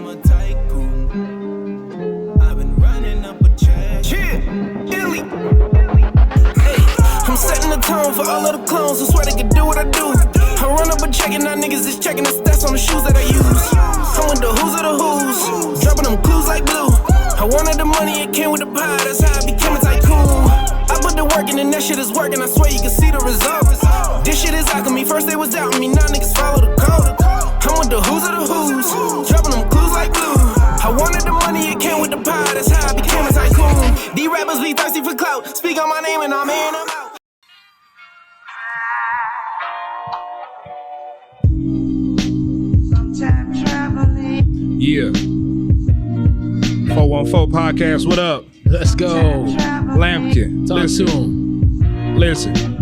a tycoon. I've been running up a check. Yeah, Illy. Hey, I'm setting the tone for all of the clones who swear they can do what I do. I run up a check and now niggas is checking the stats on the shoes that I use. I'm with the who's of the who's, dropping them clues like glue. I wanted the money, it came with the pie, that's how I became a tycoon. I put the work in and that shit is working, I swear you can see the results. This shit is alchemy, first they was doubting me, now niggas follow the code. I'm with the who's of the who's, dropping them clues like glue. I wanted the money, it came with the pie, that's how I became a tycoon. These rappers be thirsty for clout, speak on my name and I'm in, I'm out. Yeah. 414 Podcast, what up? Let's go. Lampkyn. Talk to him. Listen.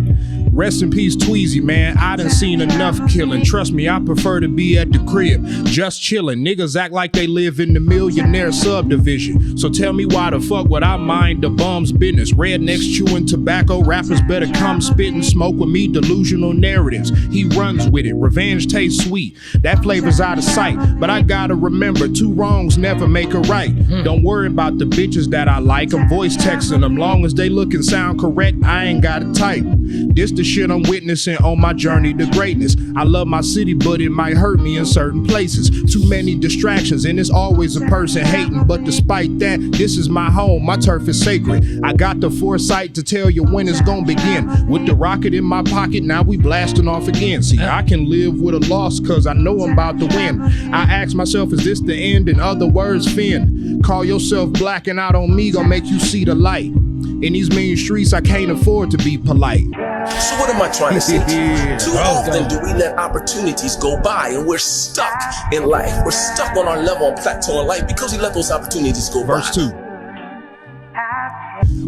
Rest in peace, Tweezy, man. I done seen enough killing. Trust me, I prefer to be at the crib, just chilling. Niggas act like they live in the millionaire subdivision. So tell me why the fuck would I mind the bum's business? Rednecks chewing tobacco, rappers better come spit and smoke with me. Delusional narratives, he runs with it. Revenge tastes sweet, that flavor's out of sight. But I gotta remember, two wrongs never make a right. Don't worry about the bitches that I like. I'm voice texting them, long as they look and sound correct, I ain't gotta type. This the shit I'm witnessing on my journey to greatness. I love my city, but it might hurt me in certain places. Too many distractions, and it's always a person hating. But despite that, this is my home, my turf is sacred. I got the foresight to tell you when it's gonna begin. With the rocket in my pocket, now we blasting off again. See, I can live with a loss, cause I know I'm about to win. I ask myself, is this the end? In other words, Finn, call yourself blacking out on me, gonna make you see the light. In these mean streets, I can't afford to be polite. So what am I trying to say to you? Too often do we let opportunities go by and we're stuck in life. We're stuck on our level and plateau in life because we let those opportunities go by. Verse 2.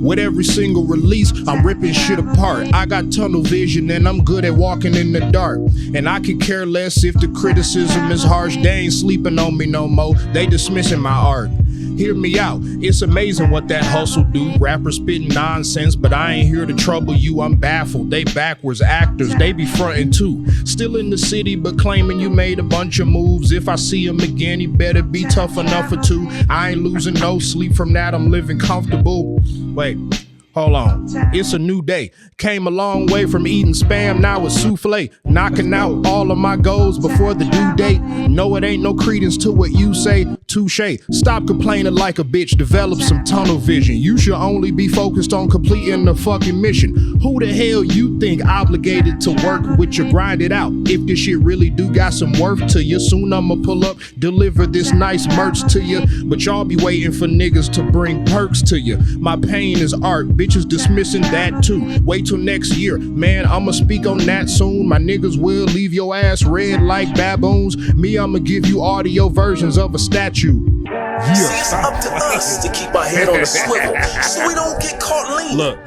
With every single release, I'm ripping shit apart. I got tunnel vision and I'm good at walking in the dark. And I could care less if the criticism is harsh. They ain't sleeping on me no more. They dismissing my art. Hear me out, it's amazing what that hustle do. Rappers spitting nonsense, but I ain't here to trouble you. I'm baffled, they backwards actors, they be frontin' too. Still in the city, but claiming you made a bunch of moves. If I see him again, he better be tough enough for two. I ain't losing no sleep from that, I'm living comfortable. Wait. Hold on, it's a new day. Came a long way from eating spam, now it's souffle. Knocking out all of my goals before the due date. No, it ain't no credence to what you say, touche. Stop complaining like a bitch, develop some tunnel vision. You should only be focused on completing the fucking mission. Who the hell you think obligated to work with you, grind it out? If this shit really do got some worth to you, soon I'ma pull up, deliver this nice merch to you. But y'all be waiting for niggas to bring perks to you. My pain is art, bitches dismissing that too. Wait till next year, man, I'ma speak on that soon. My niggas will leave your ass red like baboons. Me, I'ma give you audio versions of a statue. Yeah. See, it's up to us to keep our head on the swivel so we don't get caught leaning. Look,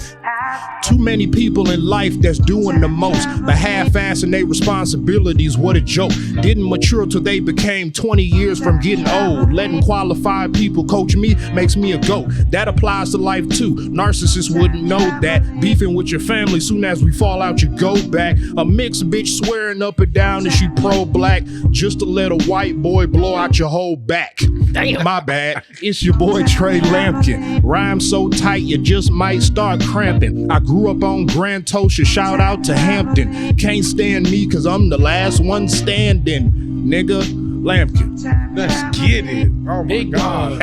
too many people in life that's doing the most, but half-assing their responsibilities, what a joke. Didn't mature till they became 20 years from getting old. Letting qualified people coach me makes me a goat. That applies to life too. Narcissists wouldn't know that. Beefing with your family, soon as we fall out, you go back. A mixed bitch swearing up and down that she pro-black, just to let a white boy blow out your whole back. Damn. My bad. It's your boy Tré Lampkyn. Rhyme so tight you just might start cramping. I grew up on Grand Tosha, shout out to Hampton. Can't stand me cause I'm the last one standing. Nigga, Lampkyn. Let's get it. Oh my God.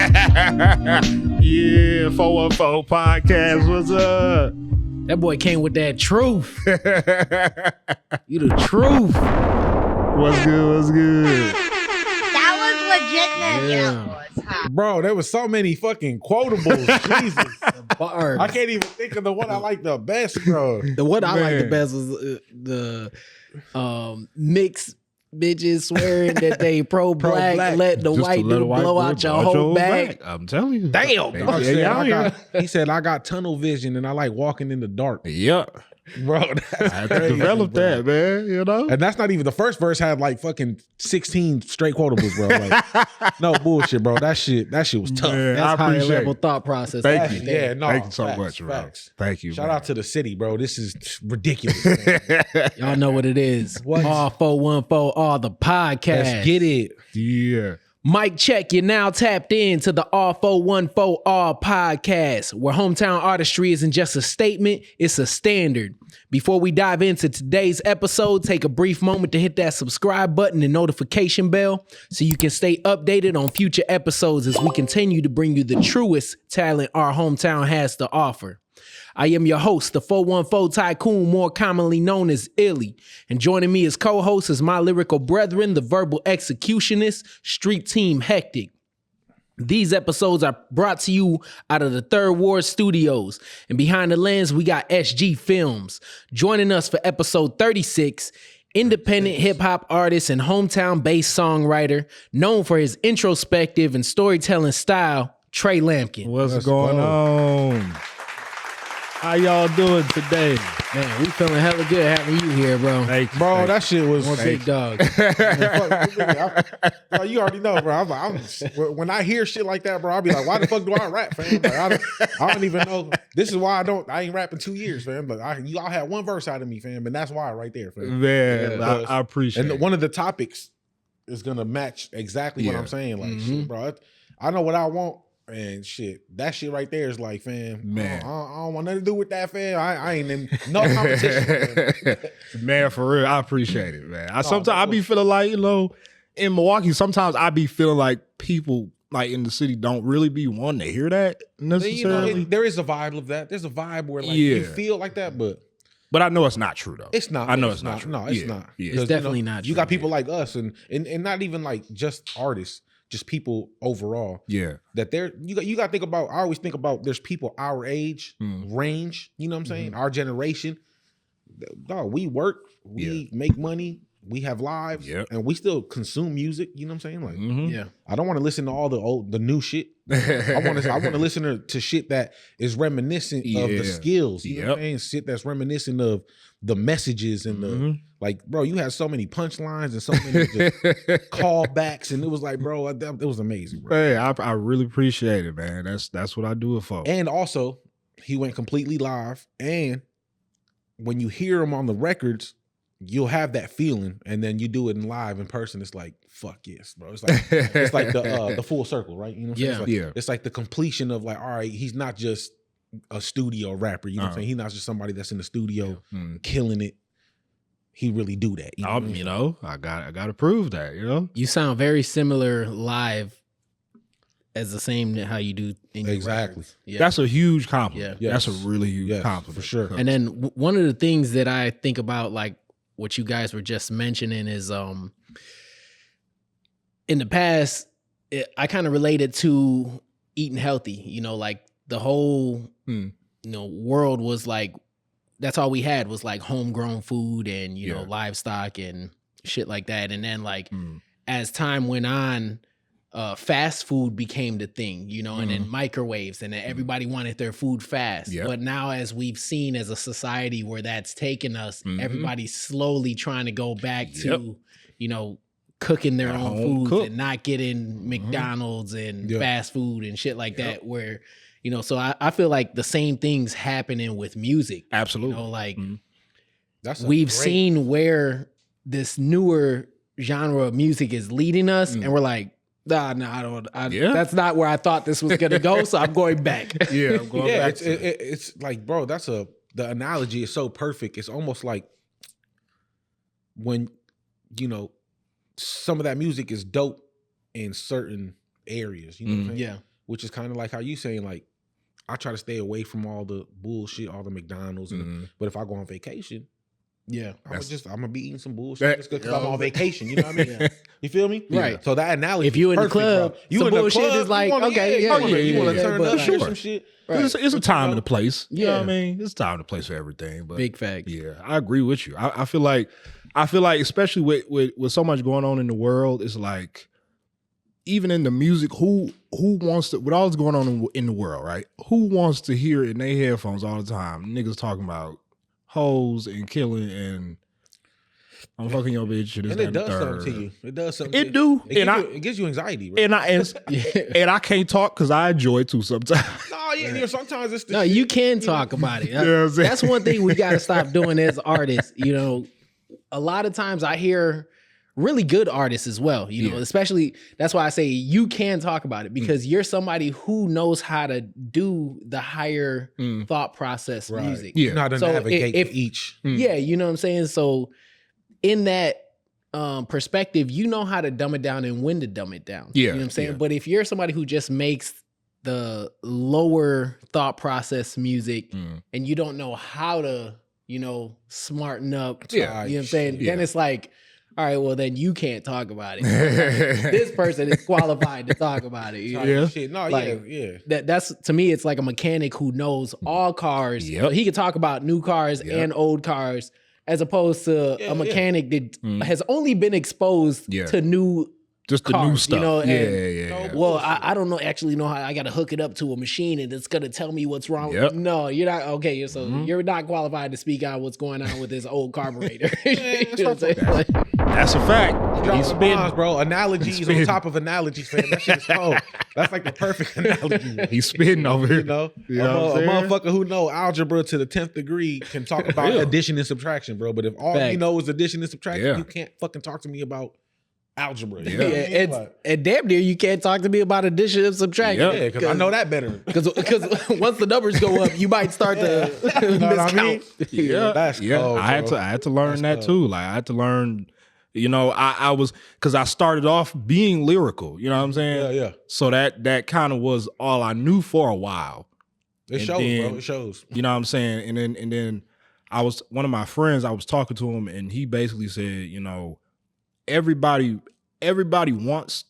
Yeah, 414 Podcast, what's up? That boy came with that truth. You the truth. What's good, what's good? That was legitness. Yeah. Bro, there was so many fucking quotables. Jesus. Bars. I can't even think of the one I like the best, bro. The one I like the Man. best was the mixed bitches swearing that they pro-black, Pro-black. let the Just white to let a dude white blow boy out your blow whole back. I'm telling you. Damn. They- Dog they said, out here. he said, I got tunnel vision and I like walking in the dark. Yeah. Bro, I that's had to crazy, develop bro. that, man, you know? And that's not even, the first verse had like fucking 16 straight quotables, bro. Like, no bullshit, bro. That shit was tough. Man, That's I higher appreciate level it. thought process. Thank you. Yeah, no. Thank you so facts, much, bro. facts. Thank you. Shout man. out to the city, bro. This is ridiculous. Man. Y'all know what it is. What? All 414, all the podcast. Let's get it. Yeah. Mic check, you're now tapped in to the R414R podcast, where hometown artistry isn't just a statement, it's a standard. Before we dive into today's episode, take a brief moment to hit that subscribe button and notification bell so you can stay updated on future episodes as we continue to bring you the truest talent our hometown has to offer. I am your host, the 414 Tycoon, more commonly known as Illy. And joining me as co-host is my lyrical brethren, the verbal executionist, street team Hectic. These episodes are brought to you out of the Third Ward Studios. And behind the lens, we got SG Films. Joining us for episode 36, independent hip-hop artist and hometown-based songwriter, known for his introspective and storytelling style, Tré Lampkyn. What's going on? How y'all doing today? Man, we feeling hella good having you here, bro. Thank you, Bro, that shit was More big dog. Bro, you already know, bro. When I hear shit like that, bro, I'll be like, why the fuck do I rap, fam? Like, I don't even know. This is why I ain't rapping 2 years, fam. But y'all had one verse out of me, fam, and that's why right there, fam. Man, I appreciate it. And one of the topics is gonna match exactly what I'm saying. Like, shit, bro, I know what I want. And shit, that shit right there is like, fam, man, I don't want nothing to do with that, fam. I ain't in no competition. Man, for real, I appreciate it, man. Sometimes I be feeling like, in Milwaukee, sometimes I be feeling like people like in the city don't really be wanting to hear that necessarily. There is a vibe of that. There's a vibe where like you feel like that, but I know it's not true though. It's not. I know it's not true. No, it's not. Yeah. It's definitely not true. You got people like us and not even like just artists. Just people overall. Yeah. That you got to think about, I always think about there's people our age, range, you know what I'm saying? Our generation. Dog, we work, we make money, we have lives, and we still consume music, you know what I'm saying? Like, I don't want to listen to all the new shit. I want to listen to shit that is reminiscent of the skills, you know what I'm saying? Shit that's reminiscent of the messages and the like, bro, you had so many punchlines and so many just callbacks, and it was like, bro, it was amazing, bro. Hey, I really appreciate it, man. That's what I do it for. And also, he went completely live, and when you hear him on the records, you'll have that feeling, and then you do it in live in person. It's like, fuck yes, bro. It's like the full circle, right? You know what I'm saying? It's like the completion of like, all right, he's not just a studio rapper. You know what I'm saying? He's not just somebody that's in the studio killing it. He really do that. You know, I got to prove that. You sound very similar live as the same how you do in your records. Yeah. That's a huge compliment. Yeah. That's a really huge compliment for sure. And then one of the things that I think about, like what you guys were just mentioning, is in the past, I kind of related to eating healthy. Like the whole world was like, that's all we had was like homegrown food and livestock and shit like that. And then like as time went on, fast food became the thing, and then microwaves, and then everybody wanted their food fast. But now, as we've seen as a society where that's taken us, everybody's slowly trying to go back to, cooking their own foods and not getting McDonald's and fast food and shit like that, where, so I feel like the same thing's happening with music. Absolutely. We've seen where this newer genre of music is leading us, and we're like, I don't. That's not where I thought this was gonna go. So I'm going back. I'm going back. It's like, bro, the analogy is so perfect. It's almost like when some of that music is dope in certain areas. You know what I'm saying? Yeah. Which is kind of like how you saying, like, I try to stay away from all the bullshit, all the McDonald's, but if I go on vacation. Yeah, I'm gonna be eating some bullshit just because I'm on vacation. You know what I mean? You feel me? Right. So that analogy. If you in perfect, the club, bro. You some in the bullshit club, is like, you wanna, okay, you want to turn up, sure. hear some shit. Right. It's a time and a place. You know what I mean? It's a time and a place for everything. But big fact. Yeah, I agree with you. I feel like, especially with so much going on in the world, it's like, even in the music, who wants to, with all that's going on in the world, right? Who wants to hear in their headphones all the time niggas talking about hoes and killing and I'm fucking your bitch. And it does something to you. It does something. It do. It gives you anxiety, bro. And I can't talk because I enjoy it too sometimes. No, yeah, sometimes it's no. You can talk about it. That's one thing we got to stop doing as artists. A lot of times I hear really good artists as well, you know, especially that's why I say you can talk about it because you're somebody who knows how to do the higher thought process music. You know how to navigate each. Yeah, you know what I'm saying? So in that perspective, you know how to dumb it down and when to dumb it down. Yeah. You know what I'm saying? But if you're somebody who just makes the lower thought process music and you don't know how to, you know, smarten up, you know what I'm saying? Then it's like, all right, well, then you can't talk about it. This person is qualified to talk about it. You know? Shit. No, Like, yeah. That's to me, it's like a mechanic who knows all cars. So he can talk about new cars and old cars, as opposed to a mechanic that has only been exposed to new. Just the cars, new stuff. You know, Yeah. Well, I don't know actually know how I got to hook it up to a machine and it's going to tell me what's wrong. Yep. No, you're not. Okay, so you're not qualified to speak out what's going on with this old carburetor. You know what I'm saying? That's a fact. He's bombs, bro. Analogies on top of analogies, fam. That shit is cold. That's like the perfect analogy. He's spitting over here. You know, what a I'm saying? motherfucker who know algebra to the 10th degree can talk about addition and subtraction, bro. But if all you know is addition and subtraction, you can't fucking talk to me about algebra. You know what I mean? And damn near you can't talk to me about addition and subtraction. Yeah, because I know that better. Because once the numbers go up, you might start to miscount. That's cold, I had to learn that too. Like I had to learn. You know, I was because I started off being lyrical. You know what I'm saying? Yeah. So that kind of was all I knew for a while. It shows, bro. It shows. You know what I'm saying? And then I was one of my friends. I was talking to him, and he basically said, you know, everybody wants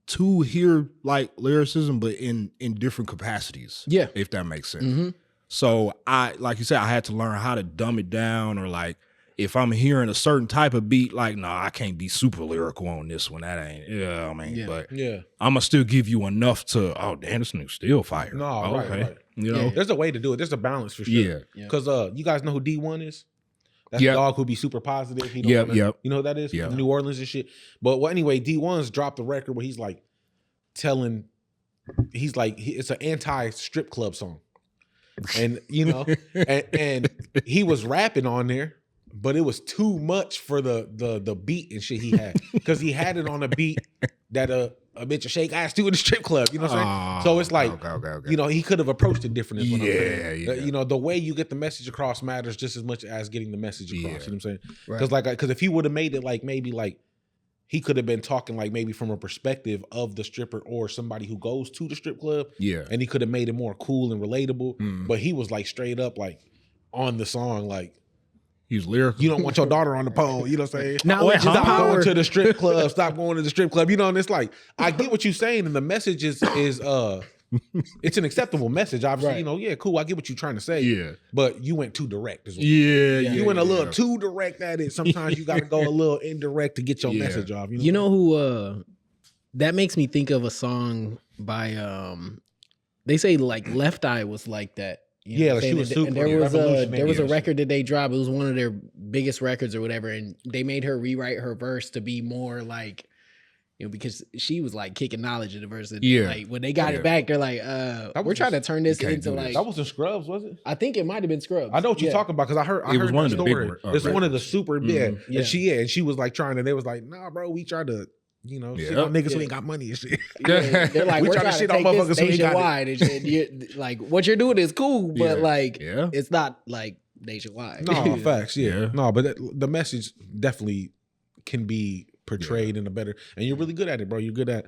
to hear like lyricism, but in different capacities. Yeah, if that makes sense. So I, like you said, I had to learn how to dumb it down, or like if I'm hearing a certain type of beat, like I can't be super lyrical on this one. That ain't. But I'm gonna still give you enough to. Oh, damn, this new still fire. No, right. You know, there's a way to do it. There's a balance for sure. Because you guys know who D1 is. That's the dog who be super positive. He don't wanna, you know who that is? From New Orleans and shit. But anyway, D1's dropped a record where he's like it's an anti-strip club song. And you know, and he was rapping on there, but it was too much for the beat and shit he had. Because he had it on a beat that a bitch will shake ass to in the strip club. You know what I'm saying? So it's like, you know, he could have approached it different. Is what I'm saying. You know, the way you get the message across matters just as much as getting the message across. You know what I'm saying? Because because if he would have made it like maybe like he could have been talking like maybe from a perspective of the stripper or somebody who goes to the strip club. Yeah. And he could have made it more cool and relatable. But he was like straight up like on the song like, he's lyrical. You don't want your daughter on the pole. You know what I'm saying? Knowledge is Stop power. going to the strip club. Stop going to the strip club. You know, and it's like, I get what you're saying. And the message is it's an acceptable message. Obviously, you know, cool. I get what you're trying to say. Yeah. But you went too direct as well. You went a little too direct at it. Sometimes you got to go a little indirect to get your message off. You know who, that makes me think of a song by, they say like Left Eye was like that. You know she was super. And there was a record that they dropped. It was one of their biggest records or whatever. And they made her rewrite her verse to be more like, you know, because she was like kicking knowledge in the verse. And like when they got it back, they're like, we're trying to turn this into like. That was in Scrubs, was it? I think it might have been Scrubs. I know what you're talking about because I heard it was one of the big It's one of the super big. And she was like trying to. They was like, nah, bro, we tried to. You know, shit on niggas who ain't got money and shit. They're like, we're trying to shit on motherfuckers who ain't got it. And like, what you're doing is cool, but like, it's not like nationwide. No, facts, no, but the message definitely can be portrayed in a better. And you're really good at it, bro. You're good at,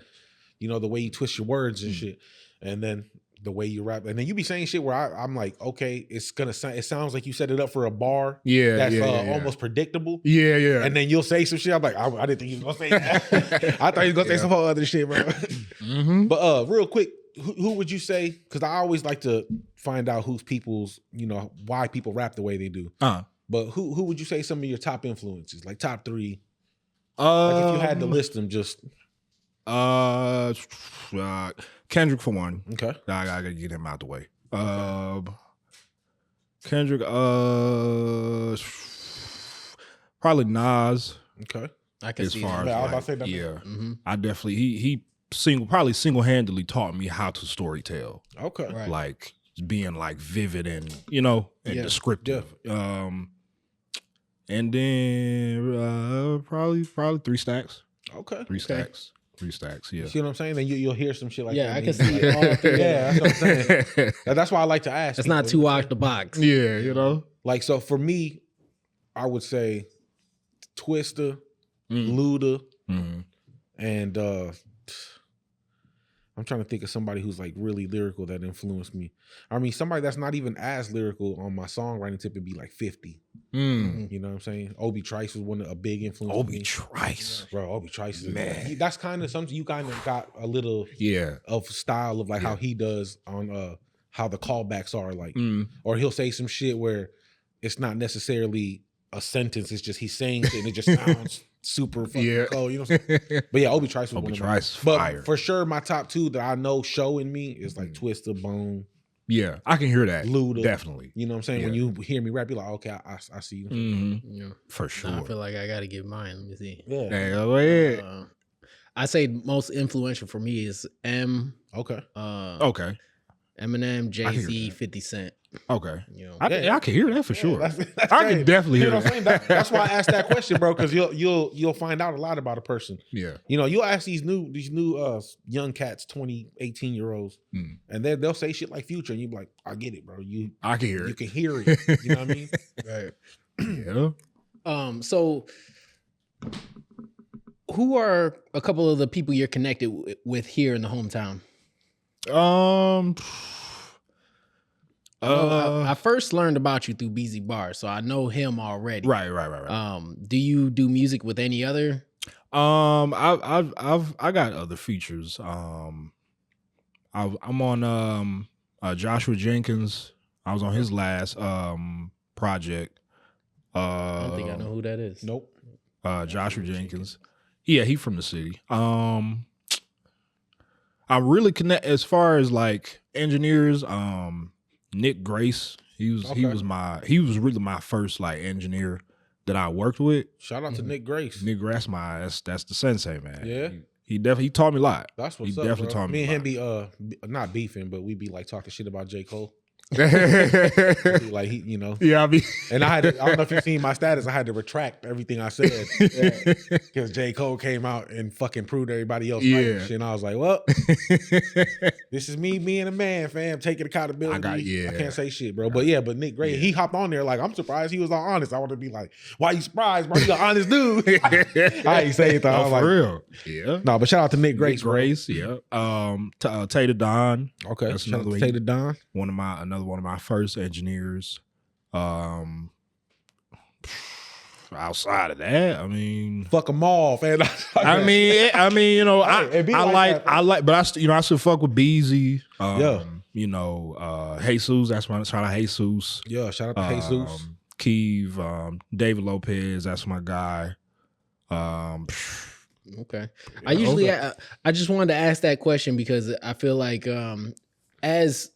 you know, the way you twist your words and shit, and then the way you rap, and then you be saying shit where I'm like, okay, it sounds like you set it up for a bar. That's almost predictable. And then you'll say some shit. I'm like, I didn't think you was gonna say that. I thought you was gonna say some whole other shit, bro. But real quick, who would you say? Because I always like to find out who's people's, you know, why people rap the way they do. But who would you say some of your top influences, like top 3? Like if you had to list them, just. Kendrick for one. Okay. I gotta get him out the way. Kendrick, probably Nas. Okay. I can see far that. as I was about to say that. Yeah. I definitely he probably single-handedly taught me how to storytell. Okay. Right. Like being like vivid and, you know, and descriptive. Yeah. And then probably 3 stacks. Okay. 3 stacks. 3 stacks, yeah. You see what I'm saying? Then you'll hear some shit like Yeah, that. I can see all three. Yeah, that's what I'm saying. That's why I like to ask. It's not people. too out the box. Yeah, you know. Like, so for me, I would say Twista, Luda, and I'm trying to think of somebody who's like really lyrical that influenced me. I mean, somebody that's not even as lyrical on my songwriting tip would be like 50. You know what I'm saying? Obi Trice was a big influence. Obi Trice. Bro, Obi Trice is Man. that's kind of something you kind of got a little of style of like how he does on how the callbacks are like, or he'll say some shit where it's not necessarily a sentence, it's just he's saying it and it just sounds super fucking cold, you know what I'm saying? But yeah, Obi Trice was Obi one Trice, of my, fire. but for sure my top 2 that I know show in me is like Twista, Bone. Yeah, I can hear that. Luda. Definitely. You know what I'm saying? When you hear me rap, you're like, okay, I see you. Yeah. For sure. I feel like I got to get mine. Let me see. Yeah. Hey, go ahead. I say most influential for me is Okay. Okay. Eminem, I can hear Jay-Z, that. 50 Cent. Okay. You know. I can hear that for sure. That's I can definitely you hear know what I'm that. saying? That's why I asked that question, bro, because you'll find out a lot about a person. Yeah. You know, you'll ask these new young cats, 20, 18-year-olds, and they'll say shit like Future, and you be like, I get it, bro. I can hear You it. can hear it. You know what I mean? Yeah. So who are a couple of the people you're connected with here in the hometown? I first learned about you through BZ Bar, so I know him already. Right. Do you do music with any other? I got other features. I'm on Joshua Jenkins. I was on his last project. I don't think I know who that is. Nope. Joshua Jenkins. Yeah, he from the city. I really connect as far as like engineers. Nick Grace. He was really my first like engineer that I worked with. Shout out to Nick Grace. Nick Grace, that's the sensei, man. Yeah. He definitely taught me a lot. That's what's he up, definitely bro. taught me. Me and a lot. him be not beefing, but we be like talking shit about J. Cole. Yeah, Like he, you know. I mean, And I don't know if you've seen my status. I had to retract everything I said because J. Cole came out and fucking proved everybody else right and shit. And I was like, well, this is me being a man, fam, taking accountability. I can't say shit, bro. But Nick Gray, he hopped on there like, I'm surprised he was all honest. I want to be like, why you surprised, bro? You an honest dude. I ain't say it though. I was for like, real. Yeah. No, but shout out to Nick Grace. Nick Grace, yeah. Tater Don. Okay, That's shout out another to Tater Don. Another one of my first engineers. Outside of that, I mean, Fuck them all, man. I mean, you know, It be I that, like, but I still fuck with Beezy. Yeah. You know, Jesus. That's my shout out Jesus. Yeah, shout out to Jesus. Keeve, David Lopez. That's my guy. Okay. I usually I just wanted to ask that question because I feel like as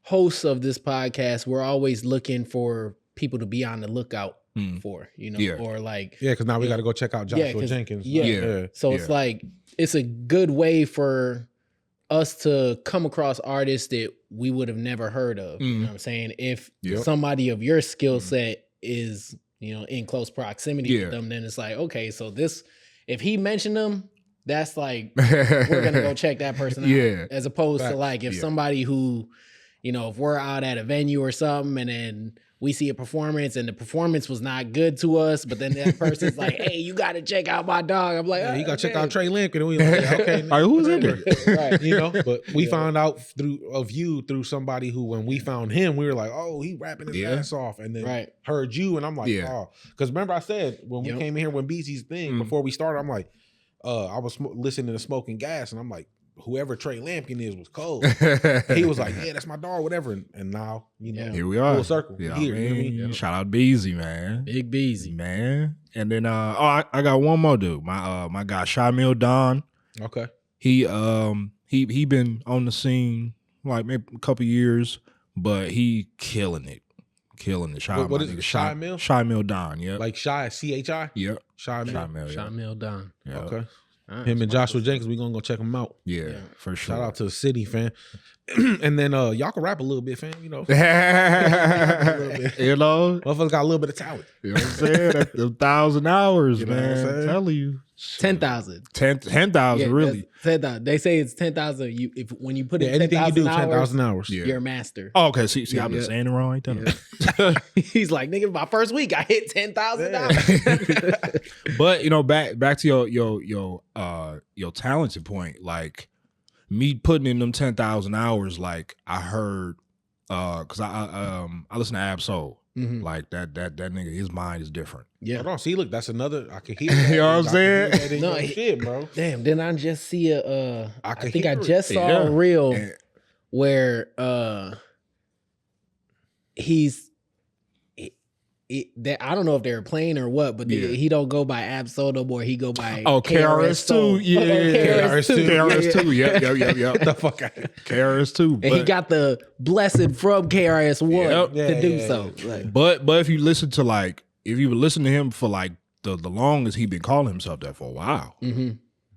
hosts of this podcast, we're always looking for people to be on the lookout for, you know, or like because now we got to go check out Joshua Jenkins. So it's like it's a good way for us to come across artists that we would have never heard of. You know what I'm saying? If somebody of your skill set is, you know, in close proximity with them, then it's like, okay, so this, if he mentioned them, that's like, we're going to go check that person out. As opposed to like, if somebody who, you know, if we're out at a venue or something and then we see a performance and the performance was not good to us, but then that person's like, hey, you got to check out my dog. I'm like, you got to check out Tré Lampkyn. And we like, okay. Like, who's in there? Right. You know, but we found out through somebody who, when we found him, we were like, oh, he rapping his ass off. And then heard you. And I'm like, oh, because remember I said, when we came in here, when BZ's thing, before we started, I'm like, I was listening to Smoking Gas and I'm like, whoever Tré Lampkyn is was cold. He was like, yeah, that's my dog, whatever. And now, you know, here we are. Full circle. Yeah, Here, you know what I mean? Shout out Beezy, man. Big Beezy, man. And then I got one more dude. My guy Shamil Don. Okay. He been on the scene like maybe a couple years, but he killing it. Shout out what is it? Shamil? Shamil Don, yeah. Like Shy, CHI? Yep. Shamil. Shamil, yeah. Shamil Don. Yeah. Okay. Him and Joshua Jenkins, we gonna go check him out. Yeah, for sure. Shout out to the city, fam. And then y'all can rap a little bit, fam. You know, You know, motherfuckers got a little bit of talent. you know what I'm saying? That's 1,000 hours, You know what I'm man. I'm saying? telling you. 10,000. 10,000, really. 10,000. They say it's 10,000. When you put Yeah, in anything you do, 10,000 10,000 hours. Yeah. you're a master. Oh, okay. See, I've been saying it wrong. Ain't done it. He's like, nigga, my first week I hit $10,000. But you know, back to your talented point, like me putting in them 10,000 hours, like I heard, cause I listen to Ab Soul, like that nigga, his mind is different. Yeah. Hold on, see, look, that's another. I can hear that. You know what I'm saying? No, No shit, bro. Damn, didn't I just see I can think I hear it. just saw Yeah. a reel And- where he's that I don't know if they were playing or what, but Yeah. he don't go by Ab-Soul no more. He go by KRS2, yeah, KRS2. KRS2, yep. Get the fuck out. KRS2, And he got the blessing from KRS-One Yep. to do Yeah. so. Like, but if you listen to if you listen to him for like the longest, he been calling himself that for a while.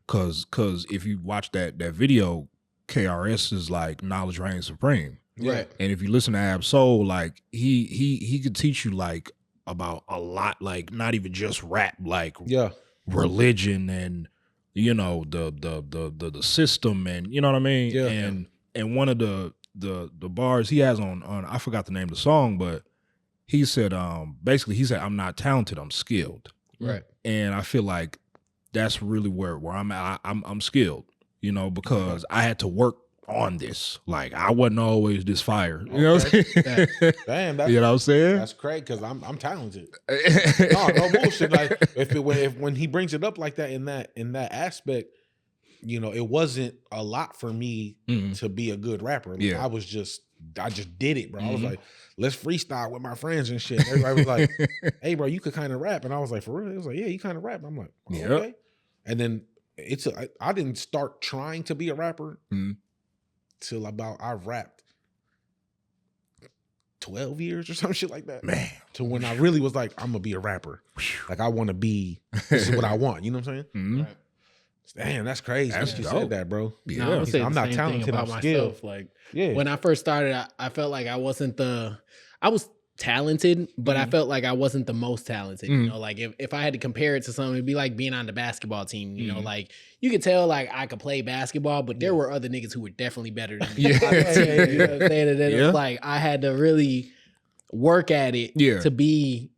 Cause if you watch that video, KRS is like knowledge reigns supreme. right. And if you listen to Ab Soul, like he could teach you like about a lot, like not even just rap, like Yeah. religion and you know the system, and you know what I mean. Yeah. And one of the bars he has on I forgot the name of the song, but he said basically he said, I'm not talented, I'm skilled. Right. And I feel like that's really where I'm at. I'm skilled, you know, because I had to work on this. Like I wasn't always this fire. You know what I'm saying? Damn, that's, You know what I'm saying? that's crazy because I'm talented. No bullshit. Like if when he brings it up like that in that aspect, you know, it wasn't a lot for me to be a good rapper. Like, Yeah. I just did it, bro. I was like, let's freestyle with my friends and shit. Everybody was like, hey, bro, you could kind of rap. And I was like, for real? It was like, yeah, you kind of rap. I'm like, oh, Yep. okay. And then I didn't start trying to be a rapper till about I rapped 12 years or some shit like that. Man. To when I really was like, I'm gonna be a rapper. Like I want to be. This is what I want. You know what I'm saying? Mhm. Damn, that's crazy. That's That you dope. said that, bro. Yeah. No, I'm, saying I'm the not same talented, thing about I'm skilled. myself. Like Yeah. when I first started, I felt like I wasn't I was talented, but I felt like I wasn't the most talented. You know, like if I had to compare it to something, it'd be like being on the basketball team. You know, like you could tell like I could play basketball, but there were other niggas who were definitely better than me. Yeah. On the team, you know what I'm saying? And then Yeah. it's like I had to really work at it Yeah. to be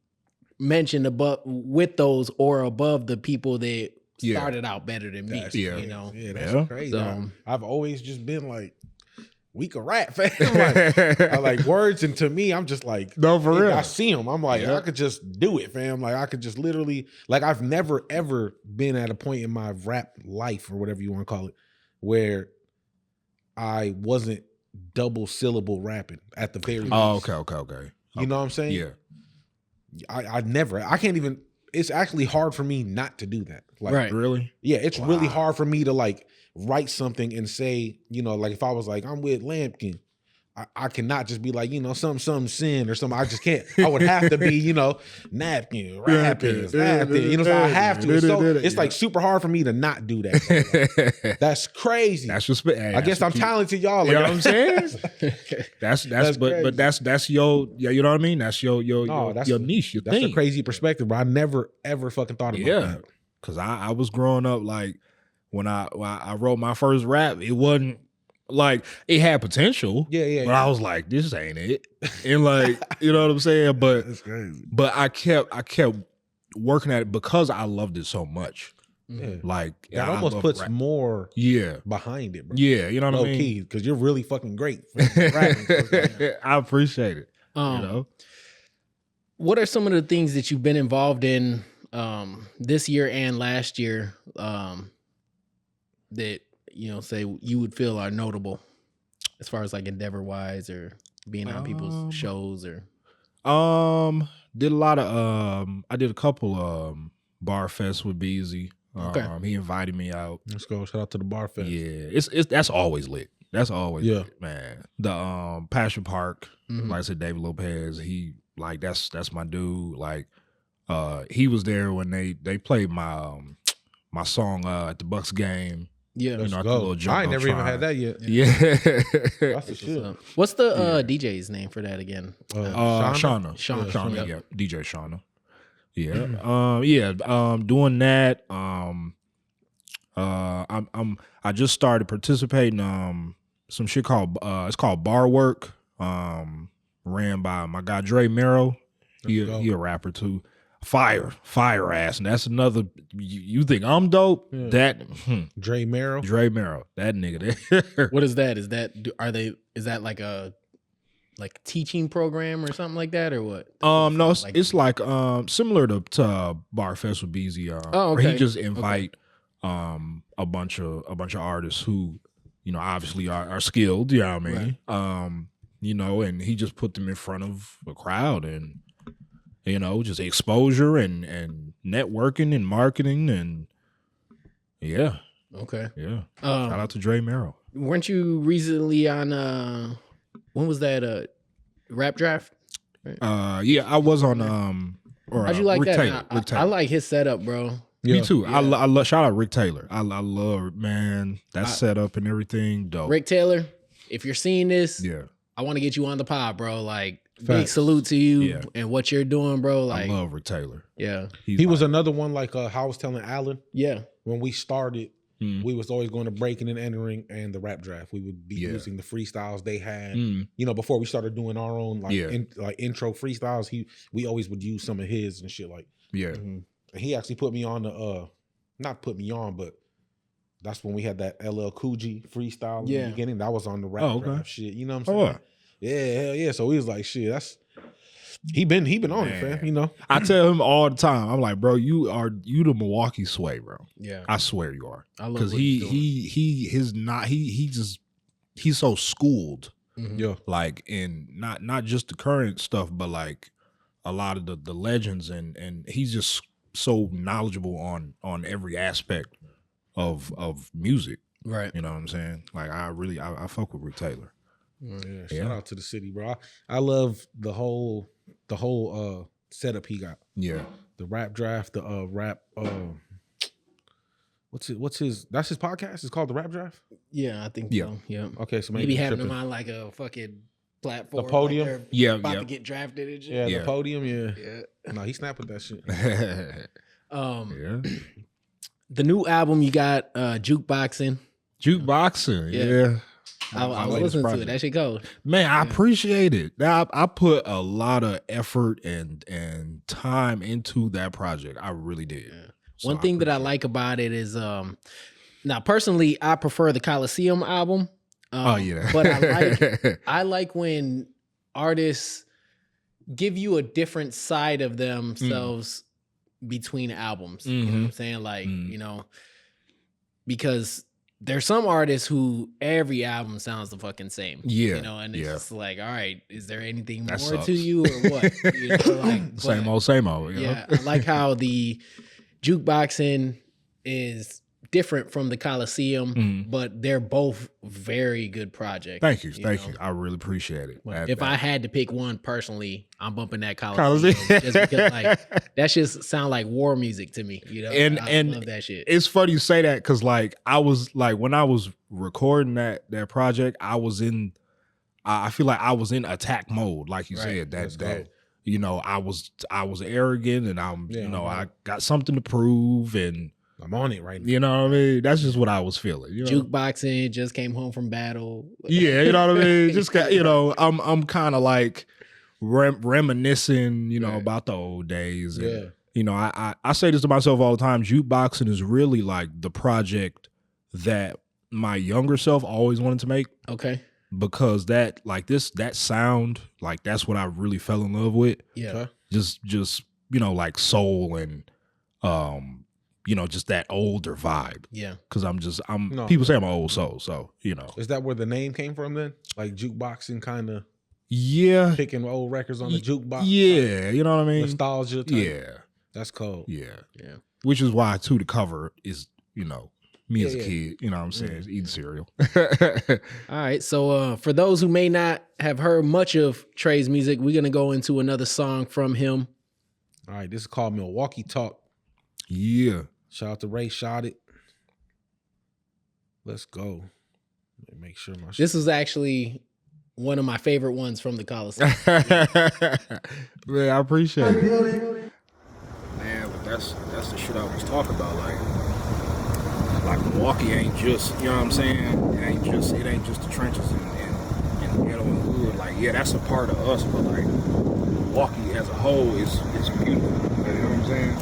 mentioned above with those or above the people that Yeah. started out better than me. Yeah. You know, Yeah, that's Yeah. crazy. So- I've always just been like, we can rap, fam. Like, I like words, and to me, I'm just like, No, for real. I see them. I'm like, Yeah. I could just do it, fam. Like, I could just literally, like, I've never ever been at a point in my rap life or whatever you want to call it, where I wasn't double syllable rapping at the very least. Oh, okay. You know what I'm saying? Yeah. I never. I can't even. It's actually hard for me not to do that. Like, Right. Really? yeah, it's really hard for me to like write something and say, you know, like if I was like, I'm with Lampkyn, I cannot just be like, you know, some sin or something. I just can't. I would have to be, you know, napkin, rapping, rapping. You know, so I have to. So it's like super hard for me to not do that. Like, that's crazy. That's respect. I guess I'm talented, y'all. You know Like, what I'm saying? That's That's crazy. but that's your, yeah, you know what I mean? That's your No, that's your niche, your that's thing. a crazy perspective, but I never ever fucking thought about Yeah. that. Cause I was growing up like when I wrote my first rap, it wasn't like it had potential. Yeah. But I was like, this ain't it. And like, you know what I'm saying? But That's crazy. but I kept working at it because I loved it so much. Yeah. Like That I almost love puts rap. more Yeah. behind it, bro. Yeah. You know what Low I mean? key, because you're really fucking great for rapping. I appreciate it. You Um, know? what are some of the things that you've been involved in this year and last year that you know say you would feel are notable as far as like endeavor wise or being on people's shows or Did a lot of I did a couple bar fests with Beezy. Okay. He invited me out. Let's go. Shout out to the bar fest. Yeah, it's that's always lit. That's always Yeah. lit, man. The Passion Park, Mhm. like I said, David Lopez. He like that's my dude. Like he was there when they played my my song at the Bucks game. Yeah, You know, I, Go. little jump I ain't on never even Tron. had that yet. Yeah. That's the shit. What's the DJ's name for that again? Shauna. Shauna. Yeah. DJ Shauna. Yeah. Doing that. I just started participating some shit called it's called Bar Work. Ran by my guy Dre Merrill. He a rapper too. Fire ass. And that's another you think I'm dope? Yeah. That Dre Merrill. that nigga there. What is that? Is that like a teaching program or something like that or what? No, it's like similar to Bar Fest with BZ. Oh, where okay. he just invite a bunch of artists who, you know, obviously are skilled, you know what I mean? Right. You know, and he just put them in front of a crowd and, you know, just exposure and networking and marketing and yeah. Okay. Yeah. Shout out to Dre Merrill. Weren't you recently on when was that Rap Draft? Yeah, I was on How'd you like Rick that? Taylor. Man, Rick Taylor. I like his setup, bro. Me too. Yeah. I love shout out Rick Taylor. I love man that setup and everything. Dope. Rick Taylor, if you're seeing this, Yeah. I want to get you on the pod, bro. Like, big Facts. salute to you Yeah. and what you're doing, bro. Like, I love Rick Taylor. yeah, He's He was like- another one like how I was telling Alan yeah, when we started. Mm. We was always going to breaking and entering and the rap draft. We would be Yeah. using the freestyles they had. Mm. You know, before we started doing our own like Yeah. intro freestyles, we always would use some of his and shit like. Yeah. And he actually put me on the not put me on, but that's when we had that LL Cool G freestyle in Yeah. the beginning. That was on the rap Oh, okay. draft shit. You know what I'm Oh, saying? Yeah, hell yeah. So he was like, shit, that's he been on it, Man. fam. You know. I tell him all the time. I'm like, bro, you the Milwaukee Sway, bro. yeah. I swear you are. I love Because what he's doing. he's so schooled, Mhm. Yeah. like in not just the current stuff, but like a lot of the legends and he's just so knowledgeable on every aspect of music. Right. You know what I'm saying? Like I fuck with Rick Taylor. Yeah, shout Yeah. out to the city, bro. I love the whole setup he got. Yeah. The rap draft, the rap what's his that's his podcast? It's called The Rap Draft? Yeah, I think Yeah. so. Yeah. Okay, so Maybe maybe having tripping. them on like a fucking platform. The podium? Like they're Yeah, about yeah. to get drafted and shit. Yeah, Yeah. the podium, yeah. Yeah. No, he snapped with that shit. Yeah. yeah. The new album you got, Jukeboxing. Jukeboxing. Yeah. Yeah. I was latest listening to it. project. That shit goes. Man, I appreciate it. Now, I put a lot of effort and time into that project. I really did. So One thing that I appreciate like about it is, now personally, I prefer the Coliseum album. Oh yeah, But I like when artists give you a different side of themselves between albums. You know what I'm saying? Like, you know, because there's some artists who every album sounds the fucking same. Yeah, You know, and it's yeah. just like, all right, is there anything That more sucks. to you or what? You know, like, same but- old, same old. You yeah, know? I like how the Jukeboxing is different from the Coliseum, but they're both very good projects. Thank you, know? I really appreciate it. If I had to pick one personally, I'm bumping that Coliseum Coliseum. just because like that just sound like war music to me. You know, And- I and love that shit. it's funny you say that because like I was like when I was recording that project, I was in. I feel like I was in attack mode, like you Right. said. Let's That go. you know I was arrogant and I'm Yeah, you know I'm I got something to prove and I'm on it right now. you know what I mean. That's just what I was feeling. You know? Jukeboxing just came home from battle. Yeah, you know what I mean. Just got, you know, I'm kind of like reminiscing, you know, Right. about the old days. And, Yeah. you know, I say this to myself all the time. Jukeboxing is really like the project that my younger self always wanted to make Okay. because that sound, like that's what I really fell in love with. Yeah. Okay. Just you know, like soul and you know, just that older vibe. Yeah. Cause I'm No. people say I'm an old soul, so you know. Is that where the name came from then? Like jukeboxing kind of Yeah. picking old records on the jukebox? Yeah, you know what I mean? Nostalgia type? Yeah. That's cold. Yeah. Yeah. Which is why too the cover is, you know, me as a Yeah, yeah. kid, you know what I'm saying, eating cereal. All right. So for those who may not have heard much of Tré's music, we're gonna go into another song from him. All right, this is called Milwaukee Talk. Yeah. Shout out to Ray Shot It. Let's go. Make sure my This was actually one of my favorite ones from the Coliseum. Man, I appreciate it. Man, but that's the shit I was talking about. Like Milwaukee ain't just, you know what I'm saying? It ain't just the trenches and the ghetto and hood. Like, yeah, that's a part of us, but like Milwaukee as a whole is beautiful. You know what I'm saying?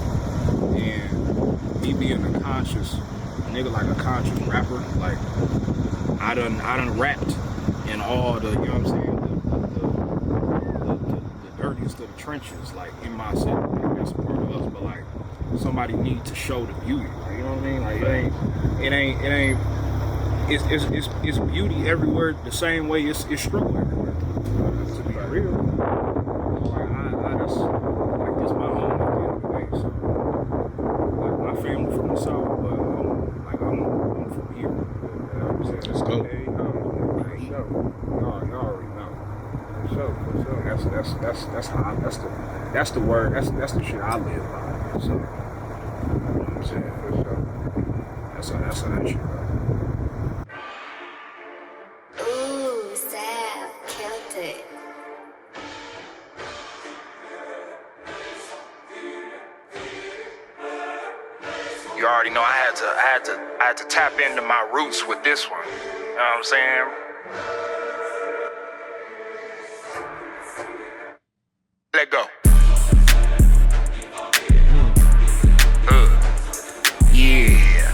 And me being a nigga like a conscious rapper, like I done rapped in all the, you know what I'm saying, the dirtiest of the trenches, like in my city. Like, that's a part of us, but like somebody need to show the beauty. Like, you know what I mean? Like it's beauty everywhere the same way it's struggle everywhere. To be real. Like I just like this my home at the end of the day. So like my family from the South, but I'm from here. You know what I'm saying? Let's go. Hey, y'all already know. For sure. That's how that's the word. That's the shit I live by. So you know what I'm saying? For sure. That's how that shit goes. Ooh, Sav killed it. You already know I had to tap into my roots with this one. You know what I'm saying? Let go. Yeah.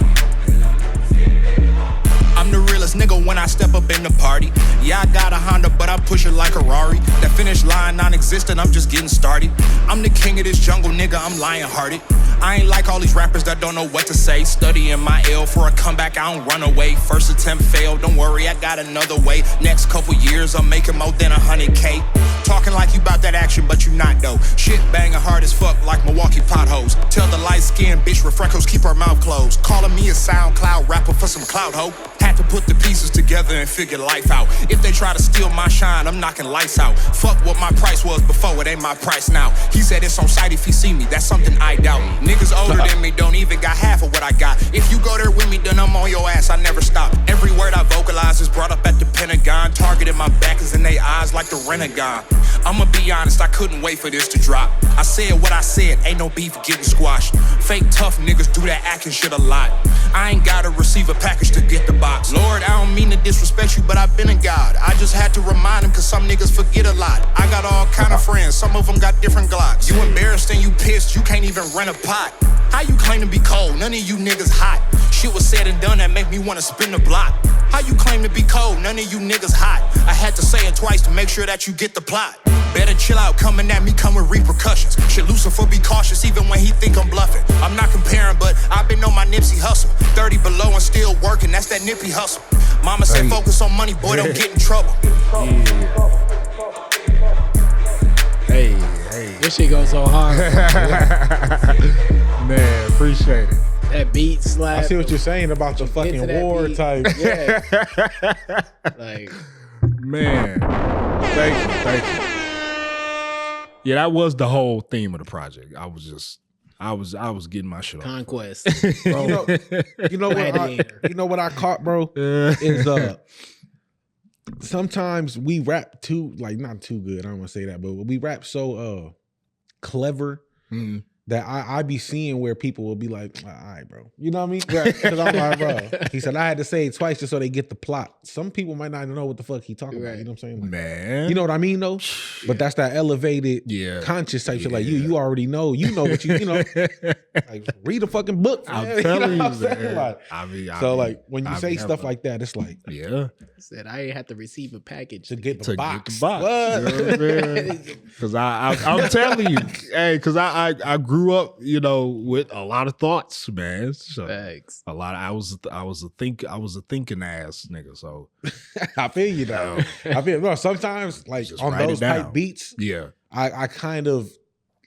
I'm the realest nigga when I step up in the party. Yeah, I got a Honda, but I push it like a Rari. That finish line non-existent, I'm just getting started. I'm the king of this jungle, nigga, I'm lion-hearted. I ain't like all these rappers that don't know what to say. Studying my L for a comeback, I don't run away. First attempt failed, don't worry, I got another way. Next couple years, I'm making more than 100K. Talking like you bout that action, but you not though. Shit banging hard as fuck like Milwaukee potholes. Tell the light-skinned bitch with freckles keep her mouth closed. Calling me a SoundCloud rapper for some clout hoe. Had to put the pieces together and figure life out. If they try to steal my shine, I'm knocking lights out. Fuck what my price was before, it ain't my price now. He said it's on sight if he see me, that's something I doubt. Niggas older than me don't even got half of what I got. If you go there with me, then I'm on your ass, I never stop. Every word I vocalize is brought up at the Pentagon. Targeted my back is in they eyes like the Renegon. I'ma be honest, I couldn't wait for this to drop. I said what I said, ain't no beef getting squashed. Fake tough niggas do that acting shit a lot. I ain't gotta receive a package to get the box. Lord, I don't mean to disrespect you, but I've been a god. I just had to remind him cause some niggas forget a lot. I got all kind of friends, some of them got different glocks. You embarrassed and you pissed, you can't even rent a pot. How you claim to be cold, none of you niggas hot. Shit was said and done that make me wanna spin the block. How you claim to be cold, none of you niggas hot. I had to say it twice to make sure that you get the plot. Better chill out, coming at me come with repercussions. Shit, Lucifer be cautious even when he think I'm bluffing. I'm not comparing, but I've been on my Nipsey hustle. 30 below and still working, that's that nippy hustle. Mama said focus on money, boy, don't get in trouble. Hey. This shit goes so hard. Man, appreciate it. That beat slap. I see what you're saying about the fucking war beat. type. Yeah. Like, Man, thank you. Yeah, that was the whole theme of the project. I was getting my shit off. Conquest. Bro, you know what I caught, bro? Is sometimes we rap too, like not too good. I don't want to say that, but we rap so clever that I be seeing where people will be like, all right, bro. You know what I mean? Because I'm like, bro. He said I had to say it twice just so they get the plot. Some people might not know what the fuck he talking about. You know what I'm saying? Like, man. You know what I mean though? But that's that elevated conscious type shit. Like you already know. You know what you know. Like read a fucking book. I'm telling you, man. Like, like when you say stuff like that, it's like said I ain't have to receive a package to get the box. What? Because I'm telling you, hey, because I grew up, you know, with a lot of thoughts, man. So Facts. a lot. I was a thinking ass nigga. So I feel you though. I feel no. Sometimes like just on write those it down. type beats, I kind of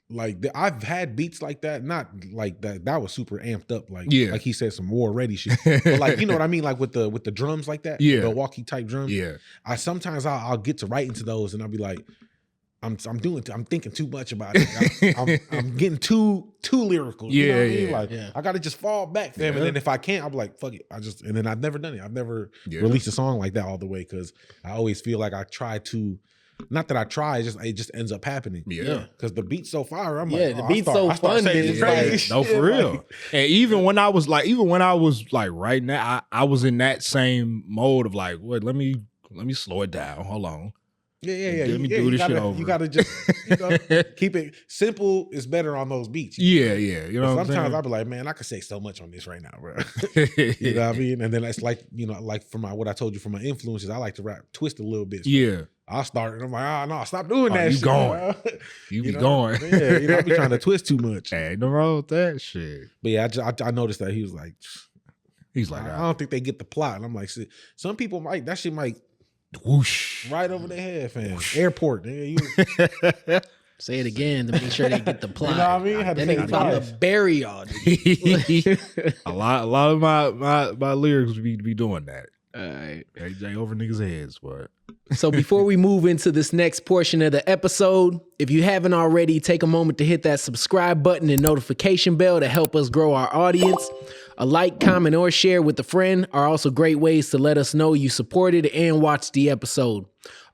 like I've had beats like that. Not like that. That was super amped up. Like like he said, some war ready shit. But like you know what I mean. Like with the drums like that. Milwaukee type drums. Yeah. Sometimes I'll get to write into those and I'll be like, I'm thinking too much about it. I'm getting too lyrical. You know what I mean? Like I gotta just fall back, fam. And then if I can't, I'm like, fuck it. And then I've never done it. I've never released a song like that all the way because I always feel like I try to. Not that I try, it just ends up happening. Yeah, because the beat's so fire. I'm like, the beat's so fun. No, for real. And even when I was like right now, I was in that same mode of like, wait, let me slow it down. Hold on. Yeah. Let me do this shit over. You gotta just keep it simple. Is better on those beats. Yeah. You know, sometimes I'll be like, man, I could say so much on this right now, bro. You know what I mean? And then it's like, like for what I told you from my influences, I like to rap twist a little bit. So yeah. I'll start and I'm like, no, stop doing that. You shit, going? Bro. You be going? Yeah, I be trying to twist too much. Ain't no wrong with that shit. But yeah, I noticed that he was like, I don't think they get the plot. And I'm like, some people might. That shit might. Whoosh. Right over their head, fam. Airport. Say it again to make sure they get the plot. You know what I mean? Then they about to bury y'all. a lot of my lyrics be doing that. All right. They over niggas' heads, but. So before we move into this next portion of the episode, if you haven't already, take a moment to hit that subscribe button and notification bell to help us grow our audience. A like, comment, or share with a friend are also great ways to let us know you supported and watched the episode.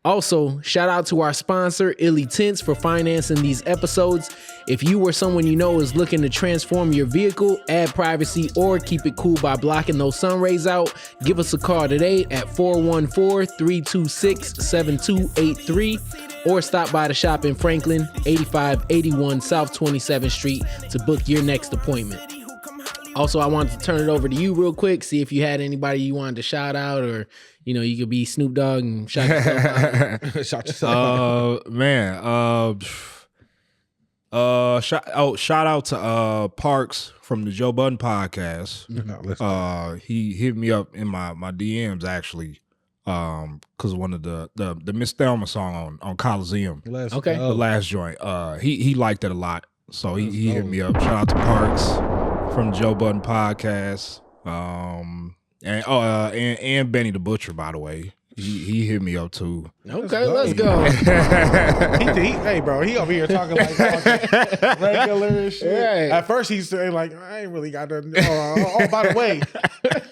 Also, shout out to our sponsor, Illy Tints, for financing these episodes. If you or someone you know is looking to transform your vehicle, add privacy, or keep it cool by blocking those sun rays out, give us a call today at 414-326-7283 or stop by the shop in Franklin, 8581 South 27th Street to book your next appointment. Also, I wanted to turn it over to you real quick, see if you had anybody you wanted to shout out, or you could be Snoop Dogg and shout yourself out. Shout yourself out. Shout out to Parks from the Joe Budden podcast. He hit me up in my DMs actually, because one of the Miss Thelma song on Coliseum. Okay. The last joint. He liked it a lot. So he hit me up. Shout out to Parks from the Joe Budden podcast. And Benny the Butcher, by the way. He hit me up too. Okay, let's go. Hey, bro, he over here talking like regular and shit. Right. At first, he's saying like, I ain't really got nothing. Oh, by the way,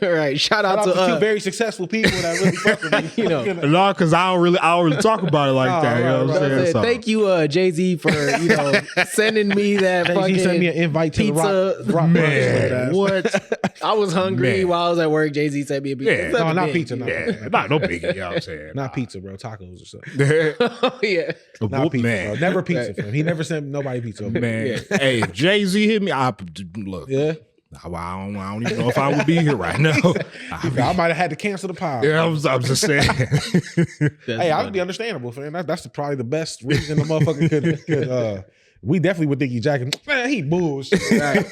right? Shout out to two very successful people that really fuck with me. No, because I don't really talk about it like that. You know what I'm saying? Thank you, Jay-Z, for sending me that fucking He sent me an invite to pizza. the rock Man, what? I was hungry while I was at work. Jay-Z sent me a pizza. Yeah. No, not pizza. No biggie. You know what I'm saying? Not pizza, bro. Tacos or something. Oh, yeah. Not pizza, bro. Never pizza for him. He never sent nobody pizza. Man, hey, if Jay-Z hit me, look. Yeah. I don't even know if I would be here right now. I might have had to cancel the pod. Yeah, I'm just saying. Hey, I would be understandable, fam. That's probably the best reason the motherfucker could we definitely would think he jacking. Man, he bullshit. Right.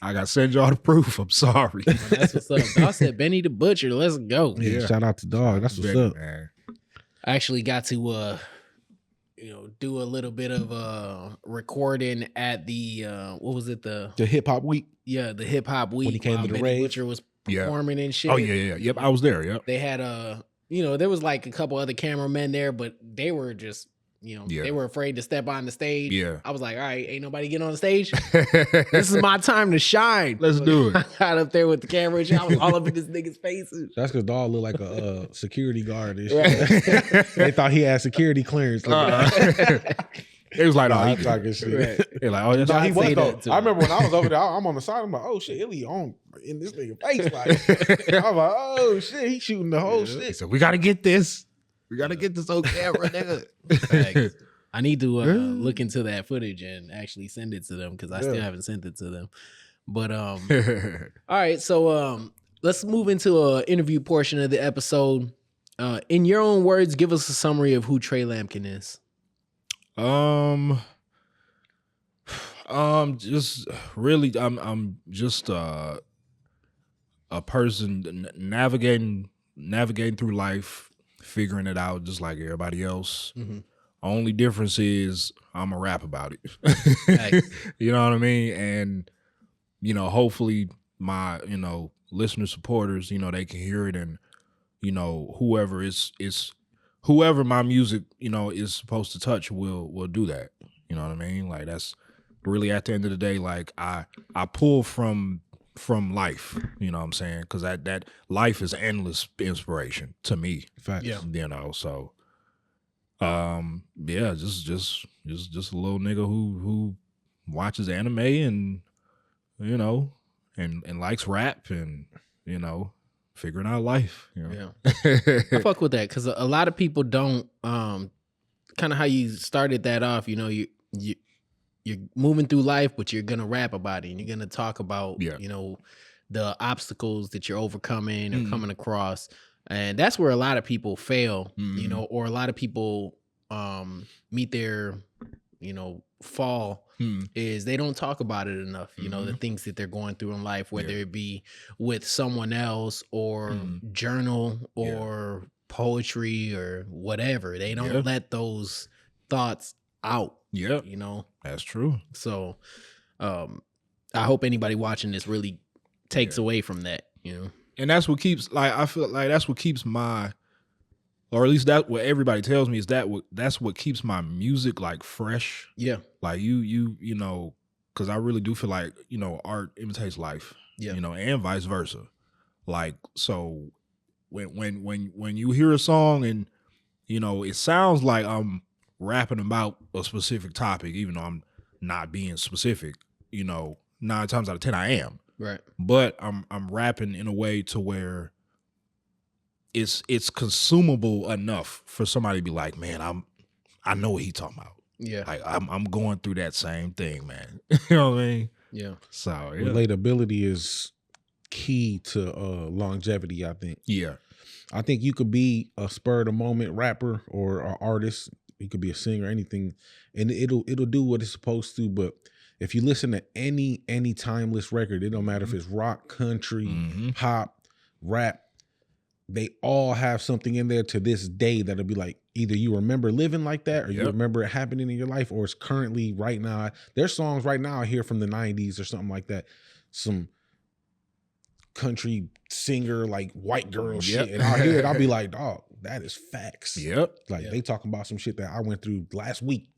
I got to send y'all the proof. I'm sorry. That's what's up. I said Benny the Butcher. Let's go. Yeah. Shout out to Dog. That's what's up. Man. I actually got to do a little bit of recording at the what was it, the hip hop week? Yeah, the hip hop week. When he came to the Benny rave. Butcher was performing and shit. Oh yeah. Yep, I was there. Yep. They had there was like a couple other cameramen there, but they were just they were afraid to step on the stage. Yeah. I was like, all right, ain't nobody getting on the stage. This is my time to shine. Let's do it. I got up there with the camera and shit. I was all up in this nigga's faces. That's because Dog looked like a security guard and shit. They thought he had security clearance. It was like, he talking shit. Right. They're like, oh, that's he was though. I remember when I was over there, I'm on the side. I'm like, oh shit, Illy on in this nigga face. Like, I was like, oh shit, he shooting the whole shit. He said, we gotta get this. We gotta get this on camera, nigga. I need to look into that footage and actually send it to them because I still haven't sent it to them. But all right, so let's move into an interview portion of the episode. In your own words, give us a summary of who Tré Lampkyn is. Just really, I'm just a person navigating through life, figuring it out just like everybody else. Mm-hmm. Only difference is I'm a rap about it. You know what I mean? And hopefully my listener supporters, they can hear it, and whoever whoever my music, is supposed to touch will do that. You know what I mean? Like that's really at the end of the day, like I pull from life, you know what I'm saying? Because that life is endless inspiration to me. Facts. Yeah. So just a little nigga who watches anime and and likes rap and figuring out life. Yeah, I fuck with that because a lot of people don't. Kind of how you started that off. You're moving through life, but you're gonna rap about it and you're gonna talk about the obstacles that you're overcoming or coming across, and that's where a lot of people fail. Or a lot of people meet their fall is they don't talk about it enough. The things that they're going through in life, whether it be with someone else or journal or poetry or whatever. They don't let those thoughts out. Yeah. That's true. So I hope anybody watching this really takes away from that, And that's what keeps, I feel like that's what keeps my, or at least that's what everybody tells me is that's what keeps my music like fresh. Yeah. Like because I really do feel like, art imitates life. Yeah. And vice versa. Like, so when you hear a song and, it sounds like I'm rapping about a specific topic, even though I'm not being specific, 9 times out of 10 I am. Right. But I'm rapping in a way to where it's consumable enough for somebody to be like, man, I know what he talking about. Yeah. Like I'm going through that same thing, man. You know what I mean? Yeah. So relatability is key to longevity, I think. Yeah. I think you could be a spur of the moment rapper or an artist. You could be a singer, anything, and it'll do what it's supposed to. But if you listen to any timeless record, it don't matter if it's rock, country, pop, rap, they all have something in there to this day that'll be like either you remember living like that or you remember it happening in your life, or it's currently right now. There's songs right now I hear from the 90s or something like that. Some country singer, like white girl shit. And I'll hear it, I'll be like, dog, that is facts. Yep. Like they talking about some shit that I went through last week.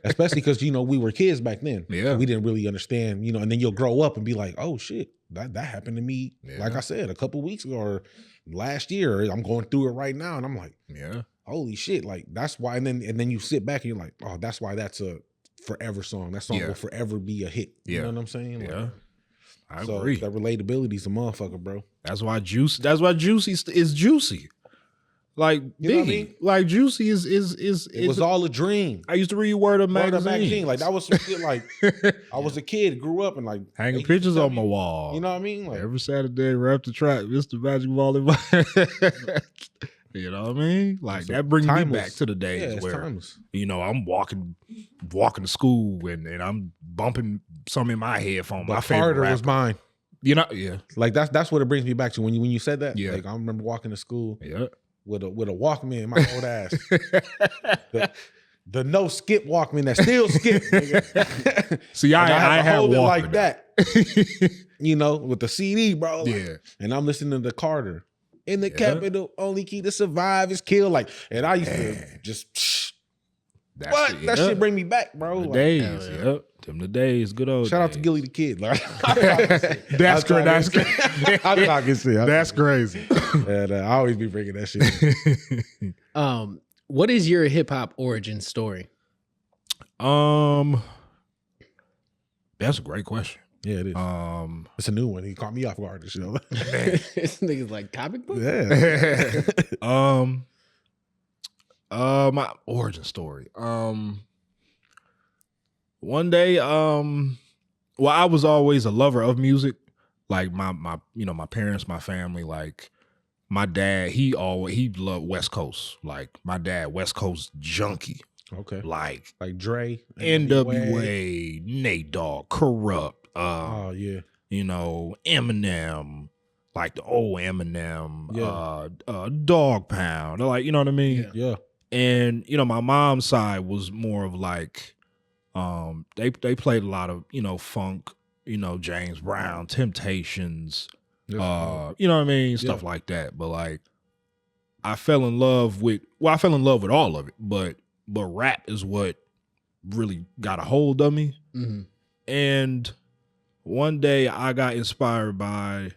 Especially because, we were kids back then. Yeah. We didn't really understand, and then you'll grow up and be like, oh shit, that happened to me. Yeah. Like I said, a couple weeks ago or last year, I'm going through it right now. And I'm like, holy shit. Like that's why. And then you sit back and you're like, oh, that's why that's a forever song. That song will forever be a hit. You know what I'm saying? Like, I agree. That relatability is a motherfucker, bro. That's why Juicy is Juicy. Like you know what I mean? Like Juicy is it was all a dream. I used to read Word Up magazine. Like that was some shit. Like I was a kid, grew up and like hanging pictures on my wall. You know what I mean? Like every Saturday, rap the track, Mr. Magic Volleyball. You know what I mean? Like that brings me back to the days where timeless. I'm walking to school and I'm bumping some in my headphone. But my favorite Carter rapper was mine. Like that's what it brings me back to when you said that. Yeah. Like I remember walking to school. Yeah. With a Walkman in my old ass. the no skip Walkman that still skip. See, I had hold it like that. With the CD, bro. Like, and I'm listening to Carter. In the capital, only key to survive is kill. Like, and I used to just that shit bring me back, bro. The days, them the days, good old. Shout out to Gilly the Kid. Like, that's crazy. I'm talking shit. That's crazy. And I always be bringing that shit. What is your hip hop origin story? That's a great question. Yeah, it is. It's a new one. He caught me off guard. This niggas like comic book. Yeah. My origin story. One day, well, I was always a lover of music. Like my parents, my family, like my dad, he loved West Coast. Like my dad, West Coast junkie. Okay. Like Dre, NWA, Nate Dogg, Corrupt. Oh yeah. Eminem, like the old Eminem, Dog Pound. Like, you know what I mean? Yeah. And my mom's side was more of like, they played a lot of funk, James Brown, Temptations, you know what I mean, stuff like that. But like, fell in love with all of it, but rap is what really got a hold of me. Mm-hmm. And one day I got inspired by,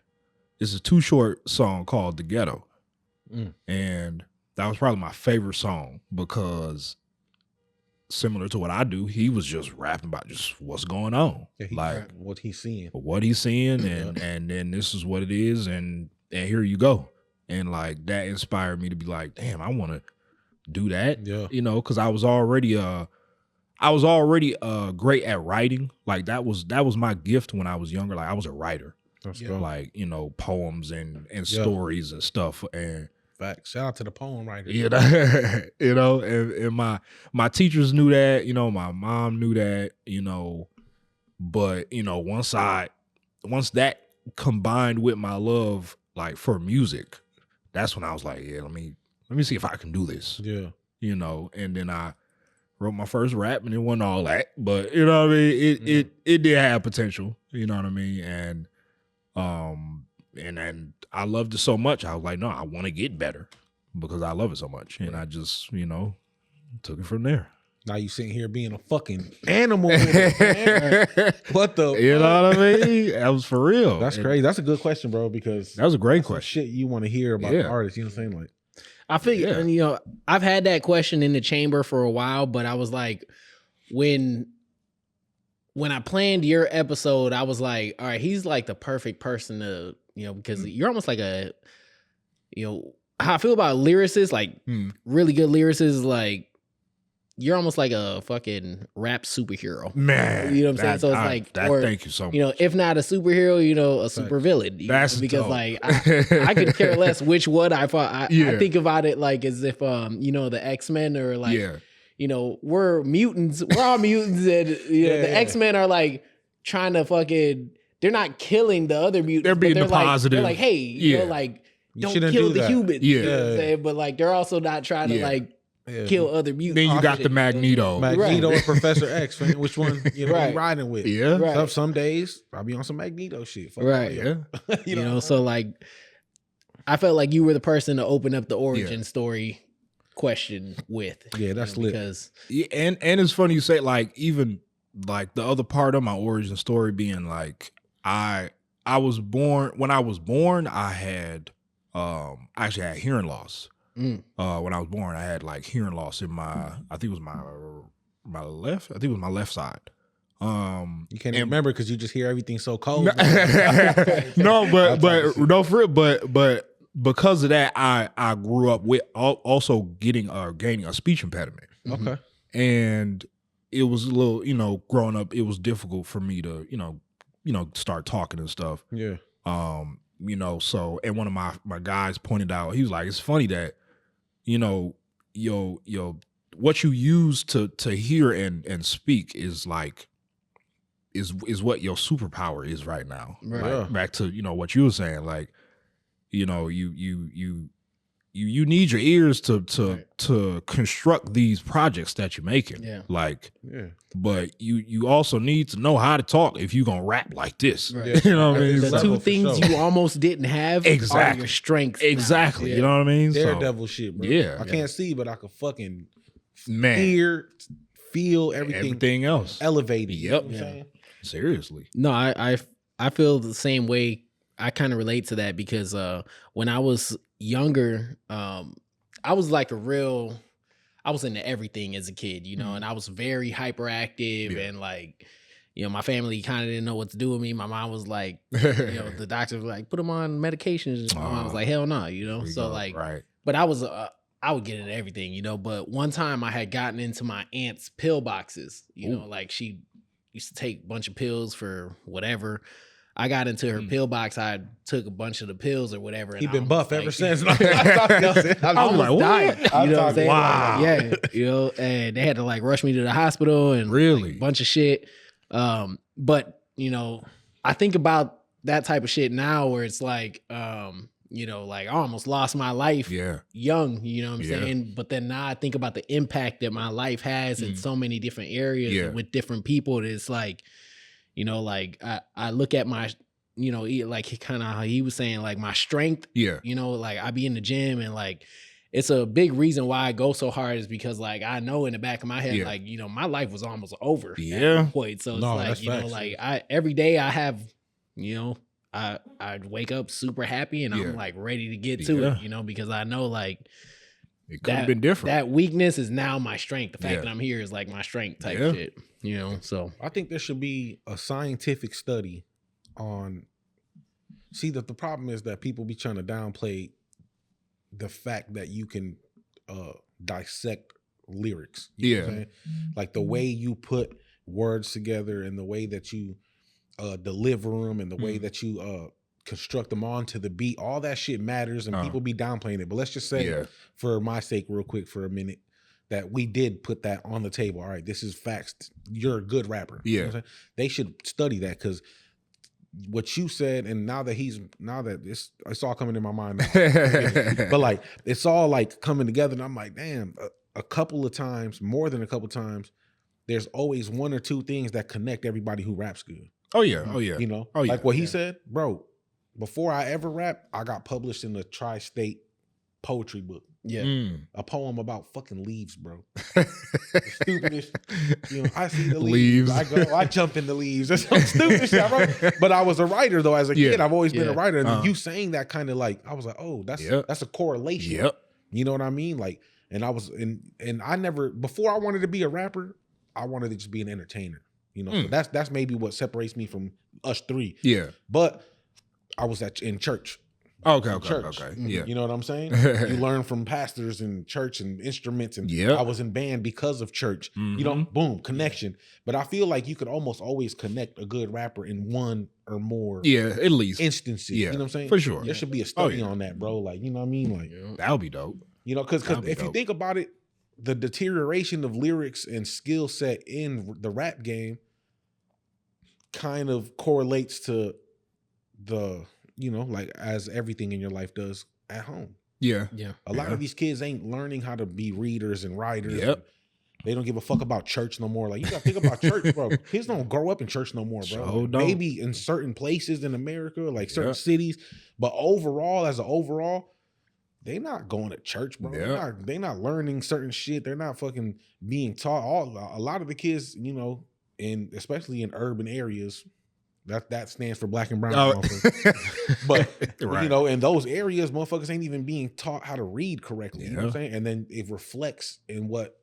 it's a Too Short song called The Ghetto. And that was probably my favorite song because similar to what I do, he was just rapping about just what's going on. Yeah, like what he's seeing. And then this is what it is, and here you go. And like that inspired me to be like, damn, I want to do that. Yeah. You know, because I was already great at writing. Like that was my gift when I was younger. Like I was a writer. That's like, you know, poems and stories and stuff. And facts. Shout out to the poem writers. you know, and my teachers knew that, you know, my mom knew that, you know, but you know, once that combined with my love like for music, that's when I was like, yeah, let me see if I can do this. Yeah. You know, and then I wrote my first rap and it wasn't all that, but you know what I mean? It did have potential, you know what I mean? And then I loved it so much. I was like, no, I want to get better because I love it so much. And I just, you know, took it from there. Now you sitting here being a fucking animal. Man. What the You know what I mean? That was for real. That's crazy. That's a good question, bro, because that was a great question. Shit you want to hear about the artist, you know what I'm saying? Like, I feel, and you know, I've had that question in the chamber for a while, but I was like, when I planned your episode, I was like, all right, he's like the perfect person to, you know, because you're almost like a, you know, how I feel about lyricists, like really good lyricists, like you're almost like a fucking rap superhero. Man. You know what I'm saying? So it's thank you so much. You know, if not a superhero, you know, a super villain. That's because dope. like I could care less which one I think about it like as if you know, the X-Men or like you know, we're mutants. We're all mutants, and you know, the X-Men are like trying to fucking. They're not killing the other mutants. They're being like, positive. They're like, hey, you know, like don't kill the humans. You know what I'm saying? But like, they're also not trying to like kill other mutants. Then you got the Magneto, and Professor X. Man. Which one you know you riding with? Yeah. Right. Some days I'll be on some Magneto shit. Fuck right. Yeah. you know, so like, I felt like you were the person to open up the origin story question with. Yeah, that's lit. Because and it's funny you say like even like the other part of my origin story being like I was born when I was born I had actually had hearing loss. When I was born I had like hearing loss in my I think it was my left side. You can't even remember because you just hear everything so cold. No, but no for it, but because of that, I grew up with also gaining a speech impediment. Okay. And it was a little, you know, growing up, it was difficult for me to, you know, start talking and stuff. Yeah. You know, so, and one of my guys pointed out, he was like, it's funny that, you know, what you use to hear and speak is like, is what your superpower is right now. Right. Like, back to, you know, what you were saying, like, you know, you need your ears to construct these projects that you're making. Yeah. Like, but you also need to know how to talk if you're gonna rap like this. Right. You know what I mean? the two things you almost didn't have are your strengths. Exactly. Now. You know what I mean? Daredevil shit, bro. Yeah. I can't see, but I could fucking Man. feel everything else elevated. Yep. You know what I'm saying? Seriously. No, I feel the same way. I kind of relate to that because when I was younger, I was like I was into everything as a kid, you know, and I was very hyperactive and like, you know, my family kind of didn't know what to do with me. My mom was like, you know, the doctor was like, put him on medications. My mom was like, hell no, you know? So like, but I would get into everything, you know, but one time I had gotten into my aunt's pill boxes, you know, like she used to take a bunch of pills for whatever. I got into her pill box. I took a bunch of the pills or whatever. He been buff ever since. I was like, what? You know what I'm saying? Wow. Like, yeah. You know, and they had to like rush me to the hospital and Really? like, a bunch of shit. But, you know, I think about that type of shit now where it's like, you know, like I almost lost my life young, you know what I'm saying? But then now I think about the impact that my life has in so many different areas and with different people. It's like, you know, like I look at my, you know, like kind of how he was saying, like my strength, you know, like I be in the gym and like it's a big reason why I go so hard is because like I know in the back of my head, like, you know, my life was almost over at one point. So it's like, you know, like every day I have, you know, I wake up super happy and I'm like ready to get to it, you know, because I know like it could have been different. That weakness is now my strength. The fact that I'm here is like my strength type shit, you know. So I think there should be a scientific study on. See, that the problem is that people be trying to downplay the fact that you can dissect lyrics. You know what I'm saying? Like the way you put words together and the way that you deliver them and the way that you construct them onto the beat, all that shit matters, and people be downplaying it. But let's just say, for my sake, real quick, for a minute, that we did put that on the table. All right, this is facts. You're a good rapper. You know what I'm saying? They should study that, because what you said, and now that it's all coming in my mind now. But like it's all like coming together, and I'm like, damn, a couple of times, more than a couple of times, there's always one or two things that connect everybody who raps good. Oh yeah. You know, like what he said, bro. Before I ever rap, I got published in the Tri-State poetry book. A poem about fucking leaves, bro. The stupidest. You know, I see the leaves. I jump in the leaves. That's some stupid shit, bro. But I was a writer though. As a kid, I've always been a writer. And you saying that kind of like, I was like, oh, that's a correlation. You know what I mean? Like, and I was and I never, before I wanted to be a rapper, I wanted to just be an entertainer. You know, so that's maybe what separates me from us three. But I was in church. Okay. Yeah. You know what I'm saying? You learn from pastors and church and instruments, and I was in band because of church. You know, boom, connection. But I feel like you could almost always connect a good rapper in one or more at least instances. You know what I'm saying? For sure. There should be a study on that, bro. Like, you know what I mean? Like that would be dope. You know, because if you think about it, the deterioration of lyrics and skill set in the rap game kind of correlates to the, you know, like as everything in your life does at home. A lot of these kids ain't learning how to be readers and writers. They don't give a fuck about church no more. Like, you gotta think about church, bro. Kids don't grow up in church no more, bro. Like, maybe in certain places in America, like certain cities, but overall, they not going to church, bro. They're not learning certain shit. They're not fucking being taught. A lot of the kids, you know, especially in urban areas, that stands for black and brown. But you know, in those areas, motherfuckers ain't even being taught how to read correctly. You know what I'm saying? And then it reflects in what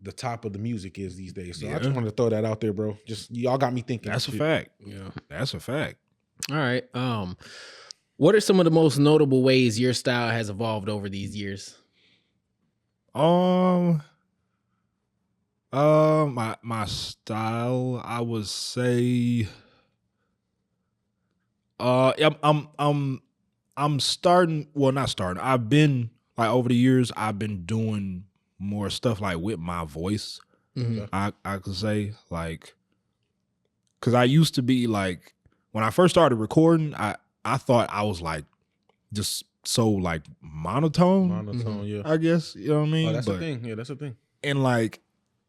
the top of the music is these days. So I just wanted to throw that out there, bro. Just y'all got me thinking. That's a fact. That's a fact. All right. What are some of the most notable ways your style has evolved over these years? My style, I would say, I'm starting. Well, not starting. I've been like over the years, I've been doing more stuff like with my voice. I could say, like, because I used to be like, when I first started recording, I thought I was like just so like monotone, I guess, you know what I mean? Oh, that's the thing. Yeah, that's the thing. And like,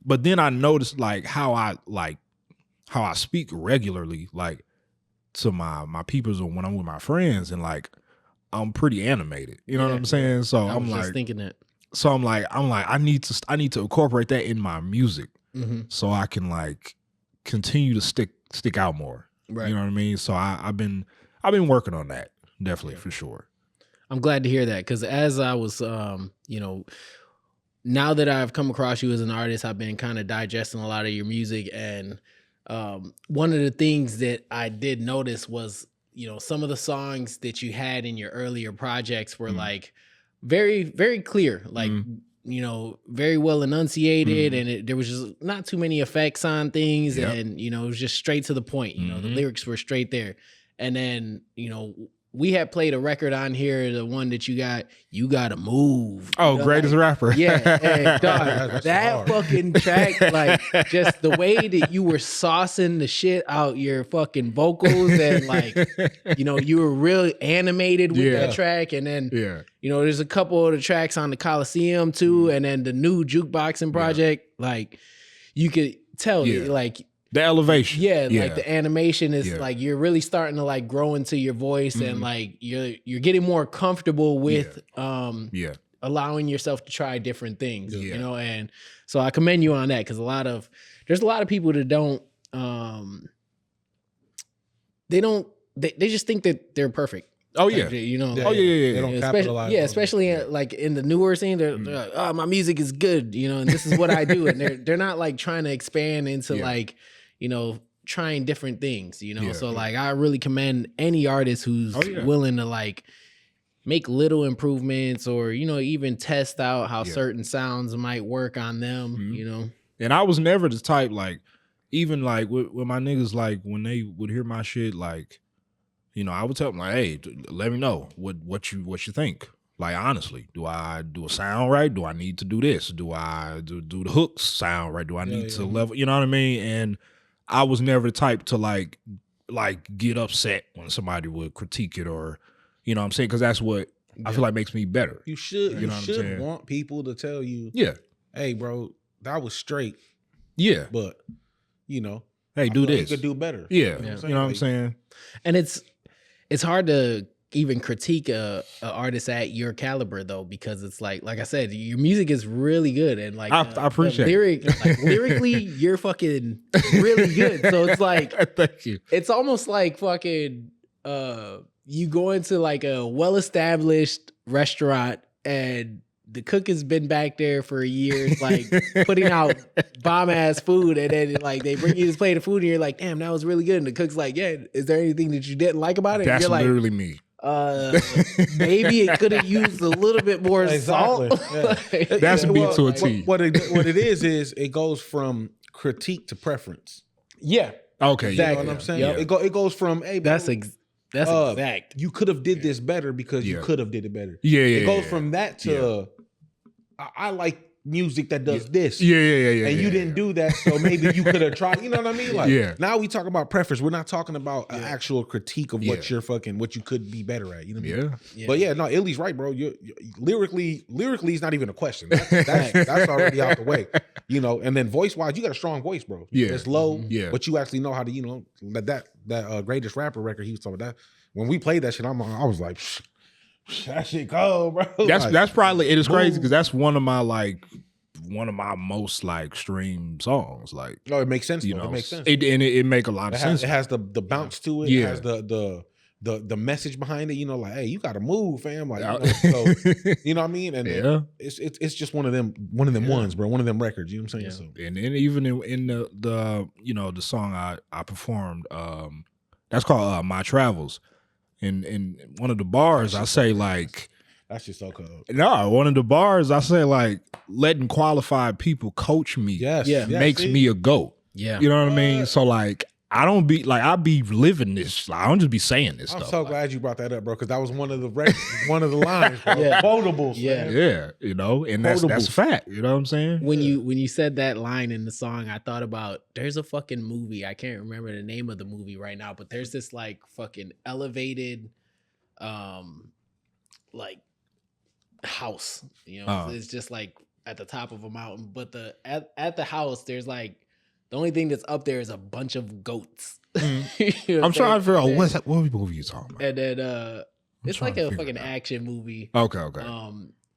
but then I noticed like how I speak regularly, like to my peoples or when I'm with my friends, and like I'm pretty animated. You know what I'm saying? So I'm like just thinking that. So I'm like I need to incorporate that in my music so I can like continue to stick out more. Right. You know what I mean? So I've been working on that, definitely, for sure. I'm glad to hear that, because as I was, you know, now that I've come across you as an artist, I've been kind of digesting a lot of your music, and one of the things that I did notice was, you know, some of the songs that you had in your earlier projects were like very, very clear, like, you know, very well enunciated, and there was just not too many effects on things, and, you know, it was just straight to the point. You know, the lyrics were straight there. And then, you know, we had played a record on here, the one that you gotta move. Oh, know, greatest rapper. Yeah. And dog, that fucking track, like just the way that you were saucing the shit out your fucking vocals, and like, you know, you were really animated with that track. And then, you know, there's a couple of the tracks on the Coliseum too. And then the new jukeboxing project, like you could tell like, the elevation. Like the animation is like, you're really starting to like grow into your voice, and like you're getting more comfortable with allowing yourself to try different things, you know? And so I commend you on that, because there's a lot of people that don't, they just think that they're perfect. Oh yeah, Like, you know. They don't capitalize. Especially like in the newer scene, they're like, oh, my music is good, you know, and this is what I do, and they're not like trying to expand into like, you know, trying different things, you know. So like, I really commend any artist who's willing to like make little improvements, or you know, even test out how certain sounds might work on them, you know. And I was never the type, like, even like with my niggas, like when they would hear my shit, like, you know, I would tell them like, hey, let me know what you think. Like, honestly, do I do a sound right? Do I need to do this? Do I do the hooks sound right? Do I need to level? You know what I mean? And I was never the type to like get upset when somebody would critique it, or, you know what I'm saying? Because that's what I feel like makes me better. You should want people to tell you, hey, bro, that was straight. Yeah. But, you know, hey, do this. You could do better. Yeah. You know what I'm saying? And it's hard to even critique a artist at your caliber, though, because it's like I said, your music is really good, and like I appreciate it. Lyrically, you're fucking really good. So it's like, thank you. It's almost like fucking you go into like a well-established restaurant and the cook has been back there for years, like putting out bomb ass food, and then like they bring you this plate of food, and you're like, "Damn, that was really good." And the cook's like, "Yeah, is there anything that you didn't like about it?" That's and you're literally like, me. Maybe it could have used a little bit more salt. Yeah. That's me to a T. What it is it goes from critique to preference. Yeah. Okay. Exactly. You know what I'm saying? Yep. It goes from, hey, bro, that's exact. You could have did this better because you could have did it better. It goes from that to I like music that does this. Yeah. And you didn't do that, so maybe you could have tried. You know what I mean? Like, now we talk about preference. We're not talking about an actual critique of what what you could be better at. You know what I mean? But no, Illy's right, bro. You're lyrically is not even a question. That's already out the way. You know, and then voice wise, you got a strong voice, bro. It's low, but you actually know how to, you know, that greatest rapper record he was talking about that. When we played that shit, I was like, that shit cold, bro. That's probably, it is crazy because that's one of my most like stream songs. Like, no, it makes sense. You know, it makes sense. It make a lot of sense. It has the bounce to it. It has the message behind it. You know, like, hey, you got to move, fam. Like, you know, so, you know what I mean? And it's just one of them ones, bro. One of them records. You know what I'm saying? So, and then even in the you know, the song I performed, that's called My Travels. In one of the bars, I say like, that's just so cool. No, one of the bars, I say like, letting qualified people coach me makes me a GOAT. Yeah. You know what I mean? So like, I don't be like, I be living this. Like, I don't just be saying this stuff. I'm so glad you brought that up, bro, because that was one of the lines, bro. Quotables. Yeah, you know, and that's a fact. You know what I'm saying? When you said that line in the song, I thought about, there's a fucking movie. I can't remember the name of the movie right now, but there's this like fucking elevated, like house. You know, it's just like at the top of a mountain, but at the house, there's like, the only thing that's up there is a bunch of goats. You know I'm trying to figure out what movie you talking about. And then it's like a fucking action movie. Okay.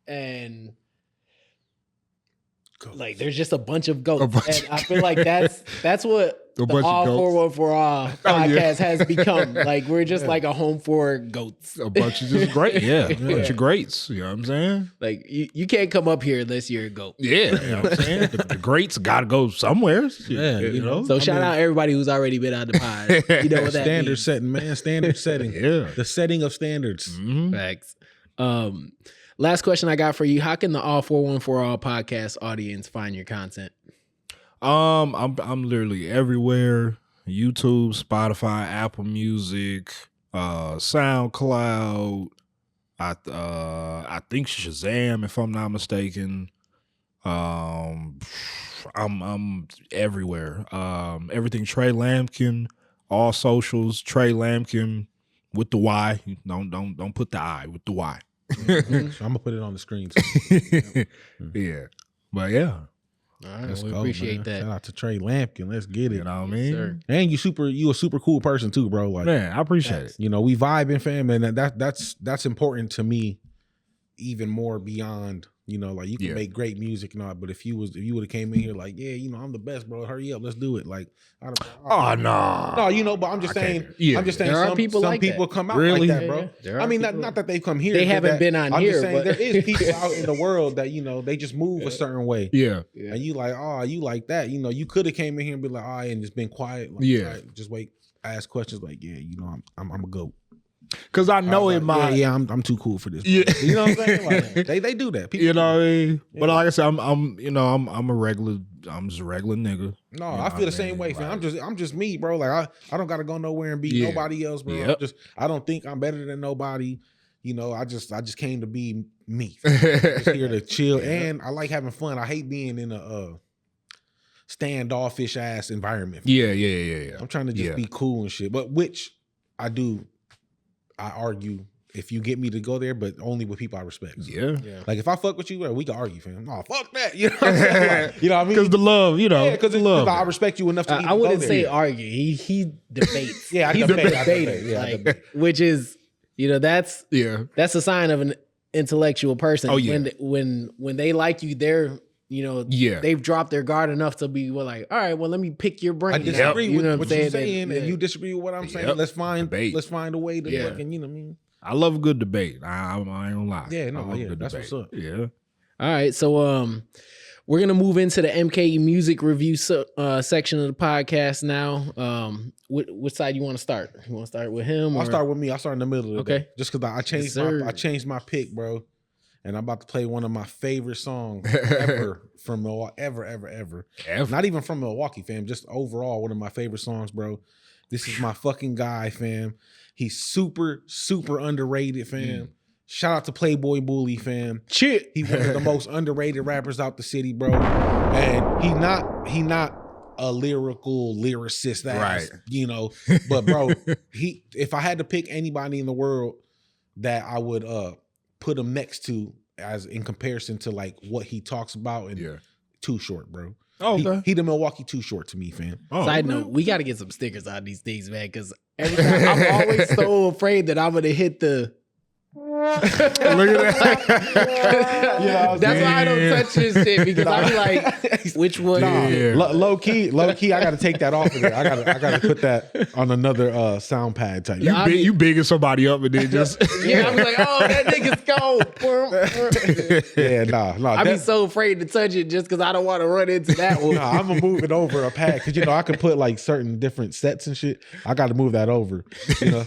And like there's just a bunch of goats. And I feel like that's what the All 414 podcast has become. Like, we're just like a home for goats. A bunch of just great, a bunch of greats. You know what I'm saying? Like, you can't come up here unless you're a goat. Yeah, you know what I'm saying? The greats got to go somewhere. Yeah, you know. So shout out everybody who's already been on the pod. You know what that standard means. setting, man. Standard setting. The setting of standards. Facts. Last question I got for you: how can the All 414 All podcast audience find your content? I'm literally everywhere: YouTube, Spotify, Apple Music, SoundCloud. I think Shazam, if I'm not mistaken. I'm everywhere. Everything Tré Lampkyn, all socials. Tré Lampkyn with the Y. Don't put the I, with the Y. So I'm gonna put it on the screen. Yeah, but yeah. All right, we appreciate that. Shout out to Tré Lampkyn. Let's get it. You know what I mean? Sir. And you a super cool person too, bro. Like, man, I appreciate it. You know, we vibing, fam, and that's important to me. even more beyond, you know, like you can make great music and all, but if you would have came in here like, yeah, you know, I'm the best, bro. Hurry up, let's do it. Like, no, you know, but I'm just saying, some people come out like that, bro. I mean, not that they've come here. They haven't been on here. I'm just saying there is people out in the world that, you know, they just move a certain way. Yeah. And you like, you like that. You know, you could have came in here and be like, and just been quiet. Like, just wait, ask questions like, you know, I'm a goat. Cause I know I'm too cool for this. Yeah. You know what I'm saying? Like, they do that. People, you know what I mean? Yeah. But like I said, I'm just a regular nigga. No, I feel the same way, fam. I'm just me, bro. Like I don't gotta go nowhere and be nobody else, bro. Yep. I don't think I'm better than nobody. You know, I just came to be me. Just here to chill. And I like having fun. I hate being in a standoffish ass environment. Yeah. I'm trying to just be cool and shit. But which I argue if you get me to go there, but only with people I respect. So, yeah. Like if I fuck with you, we can argue, fam. Oh, fuck that. You know what I'm saying? Like, you know what I mean? Because the love, you know. Yeah, because I respect you enough to I wouldn't say argue. He debates. He's a debater. Like, which is, you know, that's a sign of an intellectual person. Oh, yeah. When they like you, they're, you know, they've dropped their guard enough to be like, all right, well, let me pick your brain. I disagree with what you're saying, and you disagree with what I'm saying. Let's find a way to fucking, you know what I mean? I love a good debate. I ain't gonna lie. Yeah, that's what's up. Yeah. All right, so we're gonna move into the MK music review section of the podcast now. Which side you want to start? You want to start with him? I'll start with me. I'll start in the middle of the day. Just because I changed my pick, bro. And I'm about to play one of my favorite songs ever from Milwaukee, ever. Not even from Milwaukee, fam. Just overall, one of my favorite songs, bro. This is my fucking guy, fam. He's super, super underrated, fam. Shout out to Playboy Bully, fam. Shit. He one of the most underrated rappers out the city, bro. And he not a lyricist ass, right? You know. But bro, if I had to pick anybody in the world that I would put him next to as in comparison to like what he talks about, and Too Short, bro. Oh, okay. He the Milwaukee Too Short to me, fam. Side note, we got to get some stickers on these things, man, because every time I'm always so afraid that I'm going to hit the... Look at that. That's why I don't touch his shit, because I be like, which one? Low key, I gotta take that off of there. I gotta put that on another sound pad type. You bigging somebody up and then just I be like, oh, that nigga's cold. I be so afraid to touch it just because I don't want to run into that one. I'm gonna move it over a pad because you know I can put like certain different sets and shit. I got to move that over. You know,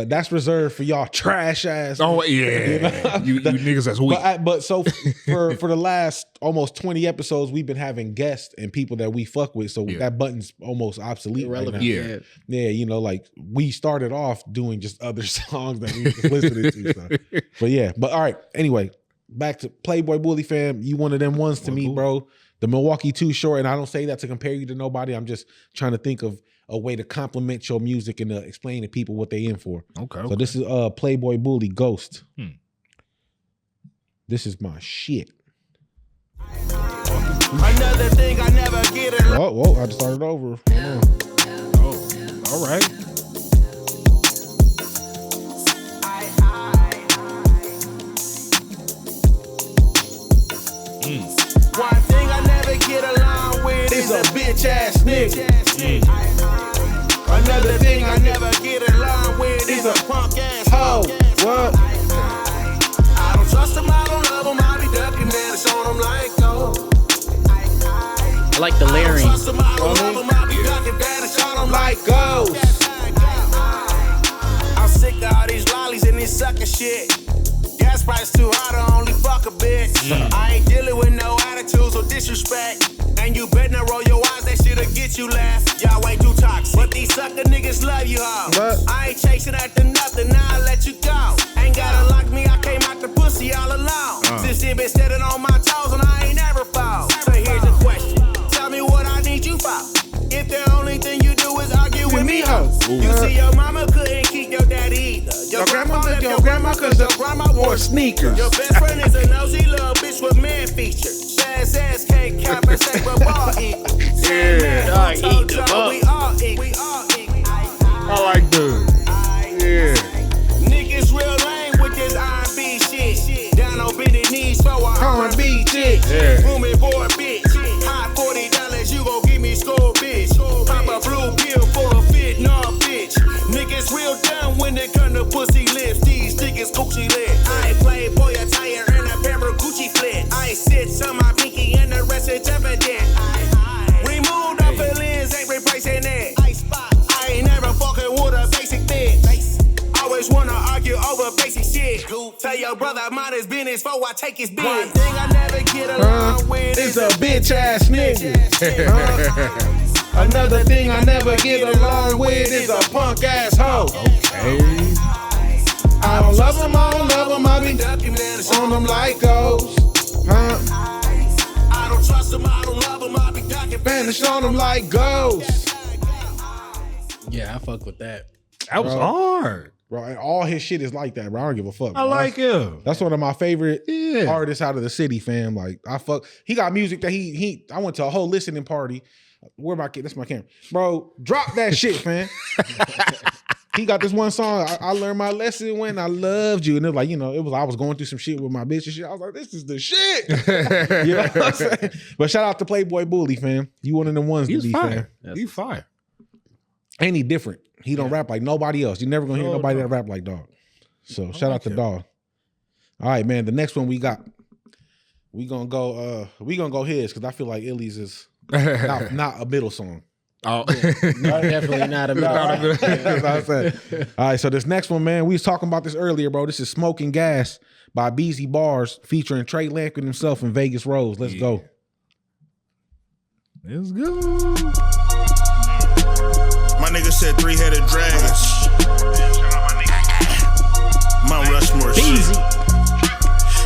that's reserved for y'all trash ass. Oh yeah, you niggas that's weak. But so for the last almost 20 episodes, we've been having guests and people that we fuck with. So that button's almost obsolete. Irrelevant. Right now. Yeah. You know, like we started off doing just other songs that we just listening to. So. But all right. Anyway, back to Playboy Bully, fam. You one of them ones to me, bro. The Milwaukee Too Short, and I don't say that to compare you to nobody. I'm just trying to think of a way to compliment your music and explain to people what they in for. Okay. So this is Playboy Bully, Ghost. This is my shit. Another thing I never get it. Whoa, I just started over. All right. One thing I never get along with is a bitch ass nigga. Another thing I never get along with is a punk ass hoe. What? I don't trust them, I don't love them, I be ducking and it's on them like no. I like the layering. I don't trust them, I don't love them, I be ducking and it's on them like go. I'm sick of all these lollies and this sucker shit. Gas price too high to only fuck a bitch. I ain't dealing with no attitudes or disrespect. And you better not roll your eyes, that shit'll get you left. Y'all way too toxic. But these sucker niggas love you, huh? I ain't chasing after nothing, now I let you go. Ain't gotta lock me, I came out the pussy all alone. Since then been standing on my toes and I ain't never fall. So here's the question, tell me what I need you for. If the only thing you do is argue with me, ho. You see your mama couldn't keep your daddy either. Your grandma left your grandma cause your grandma wore sneakers. Your best friend is a nosy little bitch with man features. Fast ass can't compensate with ball eat. I eat them up. We all eat. I like those. Yeah. Niggas real lame with this R&B shit. Down bending knees for a R&B chick. Room and board bitch. High $40, you gon' give me score, bitch. Pop a blue pill for a fit, nah, bitch. Niggas real dumb when they come to pussy lips. These niggas Gucci lit. I play boy attire and a pair of Gucci flip. I sit on my pinky and the rest is evident. Removed off the lens, ain't replacing it. I ain't never fucking with a basic bitch. Always wanna argue over basic shit. Tell your brother mind his business before I take his bitch. One thing I never get along with is a bitch ass nigga. Another thing I never get along with is a punk ass hoe. Okay. I don't love them, I be ducking on them like ghosts. I don't trust them, I don't love them, I be ducking vanish on them like ghosts. Yeah, I fuck with that. That was hard. Bro, and all his shit is like that, bro. I don't give a fuck. I like him. That's one of my favorite artists out of the city, fam. Like, he got music that I went to a whole listening party. Where my kid? That's my camera. Bro, drop that shit, fam. He got this one song. I learned my lesson when I loved you. And it was like, I was going through some shit with my bitch and shit. I was like, this is the shit. You know what I'm saying? But shout out to Playboy Bully, fam. You one of the ones to be, fam. He's fire. Ain't he different? He don't rap like nobody else. You're never gonna hear nobody that rap like Dog. So shout out to Dog. All right, man. The next one we got, we gonna go his because I feel like Illy's is not a middle song. Oh, definitely not a middle. That's what I'm saying. All right, so this next one, man, we was talking about this earlier, bro. This is Smoking Gas by Beezy Bars featuring Tré Lampkyn himself and Vegas Rose. Let's go. Let's go. My nigga said 3-headed dragons. Mount Rushmore shit.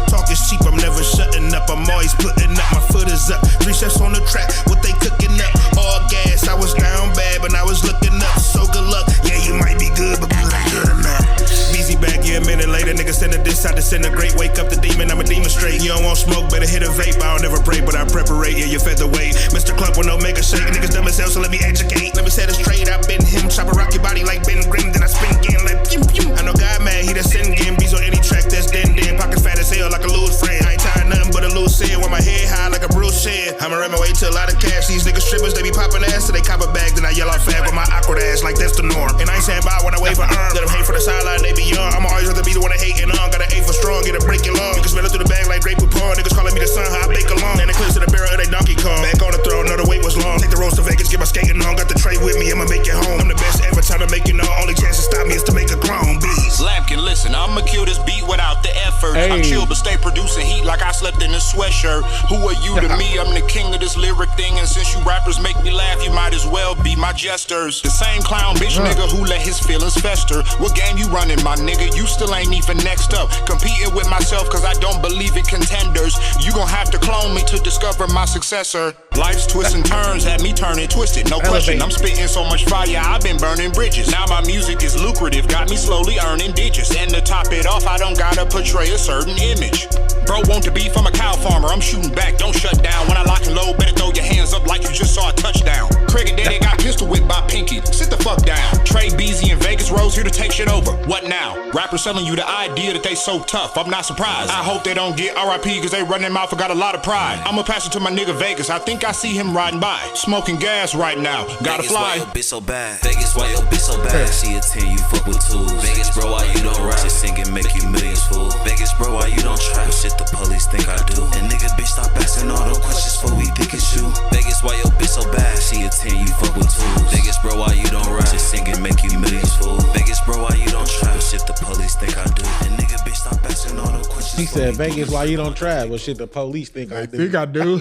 Talk is cheap, I'm never shutting up. I'm always putting up, my foot is up. 3 chefs on the track, what they cooking up. All gas, I was down bad, but I was looking up. So good luck, yeah, you might be good, but good ain't good enough. Busy back, yeah, a minute later. Nigga send a diss, I disintegrate. Wake up the demon, I'm a demon straight. You don't want smoke, better hit a vape. I don't never pray, but I preparate, yeah, you featherweight. Mr. Clump with no mega shake. Niggas dumb as hell, so let me educate. Let me set it straight, I've been him. Chop a rock your body like Ben Grimm, then I spin again like pew pew. I know God mad, he done send game. Bees on any track that's den. Pockets fat as hell like a loose friend. I ain't tying nothing but a loose head. With my head high like a Bruce shed. I'ma run my way to a lot of cash. These niggas strippers, they be popping ass till they cop a bag. Then I yell out fag with my awkward ass like that's the norm. And I ain't saying bye when I wave an arm. Let them hate for the sideline, they be young. I'ma always rather be the one that hating on. Got an A for strong, get a break it long. You can smell it through the bag like grape poupon. Niggas calling me the sun, how I bake along. And the clips to the barrel of they Donkey Kong. Back on the throne, know the wait was long. Take the road to Vegas, get my skating on. Got the tray with me, I'ma make it home. I'm the best ever, time to make it known. Only chance to stop me is to make a grown beast. Lampkyn, listen, I'ma kill this beat without the effort. Hey. I'm chill, but stay producing heat like I slept in a sweatshirt. Who are you to me? I'm the king of this lyric thing. And since you rappers make me laugh, you might as well be my jesters. The same clown bitch nigga who let his feelings fester. What game you running, my nigga? You still ain't even next up. Competing with myself cause I don't believe in contenders. You gon' have to clone me to discover my successor. Life's twists and turns had me turning twisted, no question. I'm spitting so much fire, I've been burning bridges. Now my music is lucrative, got me slowly earning digits. And to top it off, I don't gotta portray a certain image. Bro, want to be from a cow farmer, I'm shooting back, don't shut down. When I lock and load, better throw your hands up like you just saw a touchdown. Craig and Daddy got pistol whipped by Pinky, sit the fuck down. Trey, Beezy, and Vegas Rose here to take shit over. What now? Rappers selling you the idea that they so tough, I'm not surprised. I hope they don't get RIP cause they running mouth and got a lot of pride. I'ma pass it to my nigga Vegas, I think I see him riding by. Smoking gas right now, gotta Vegas, fly. Why your bitch so bad? Vegas, why your bitch so bad? She a 10, you fuck with 2s. Vegas, bro, why you don't rap? Just sing and make you millions, fool. Vegas, bro, why you don't try? Shit the police think I do. And nigga, bitch, stop asking all those questions before we think it's you. Vegas, why your bitch so bad? She a 10, you fuck with 2s. Vegas, bro, why you don't rap? Just sing and make you millions, fool. Vegas, bro, why you don't try? Shit the police think I do. And nigga, bitch, stop asking all those questions. He said, Vegas, why you don't try? Well, shit, the police think I do. think I do.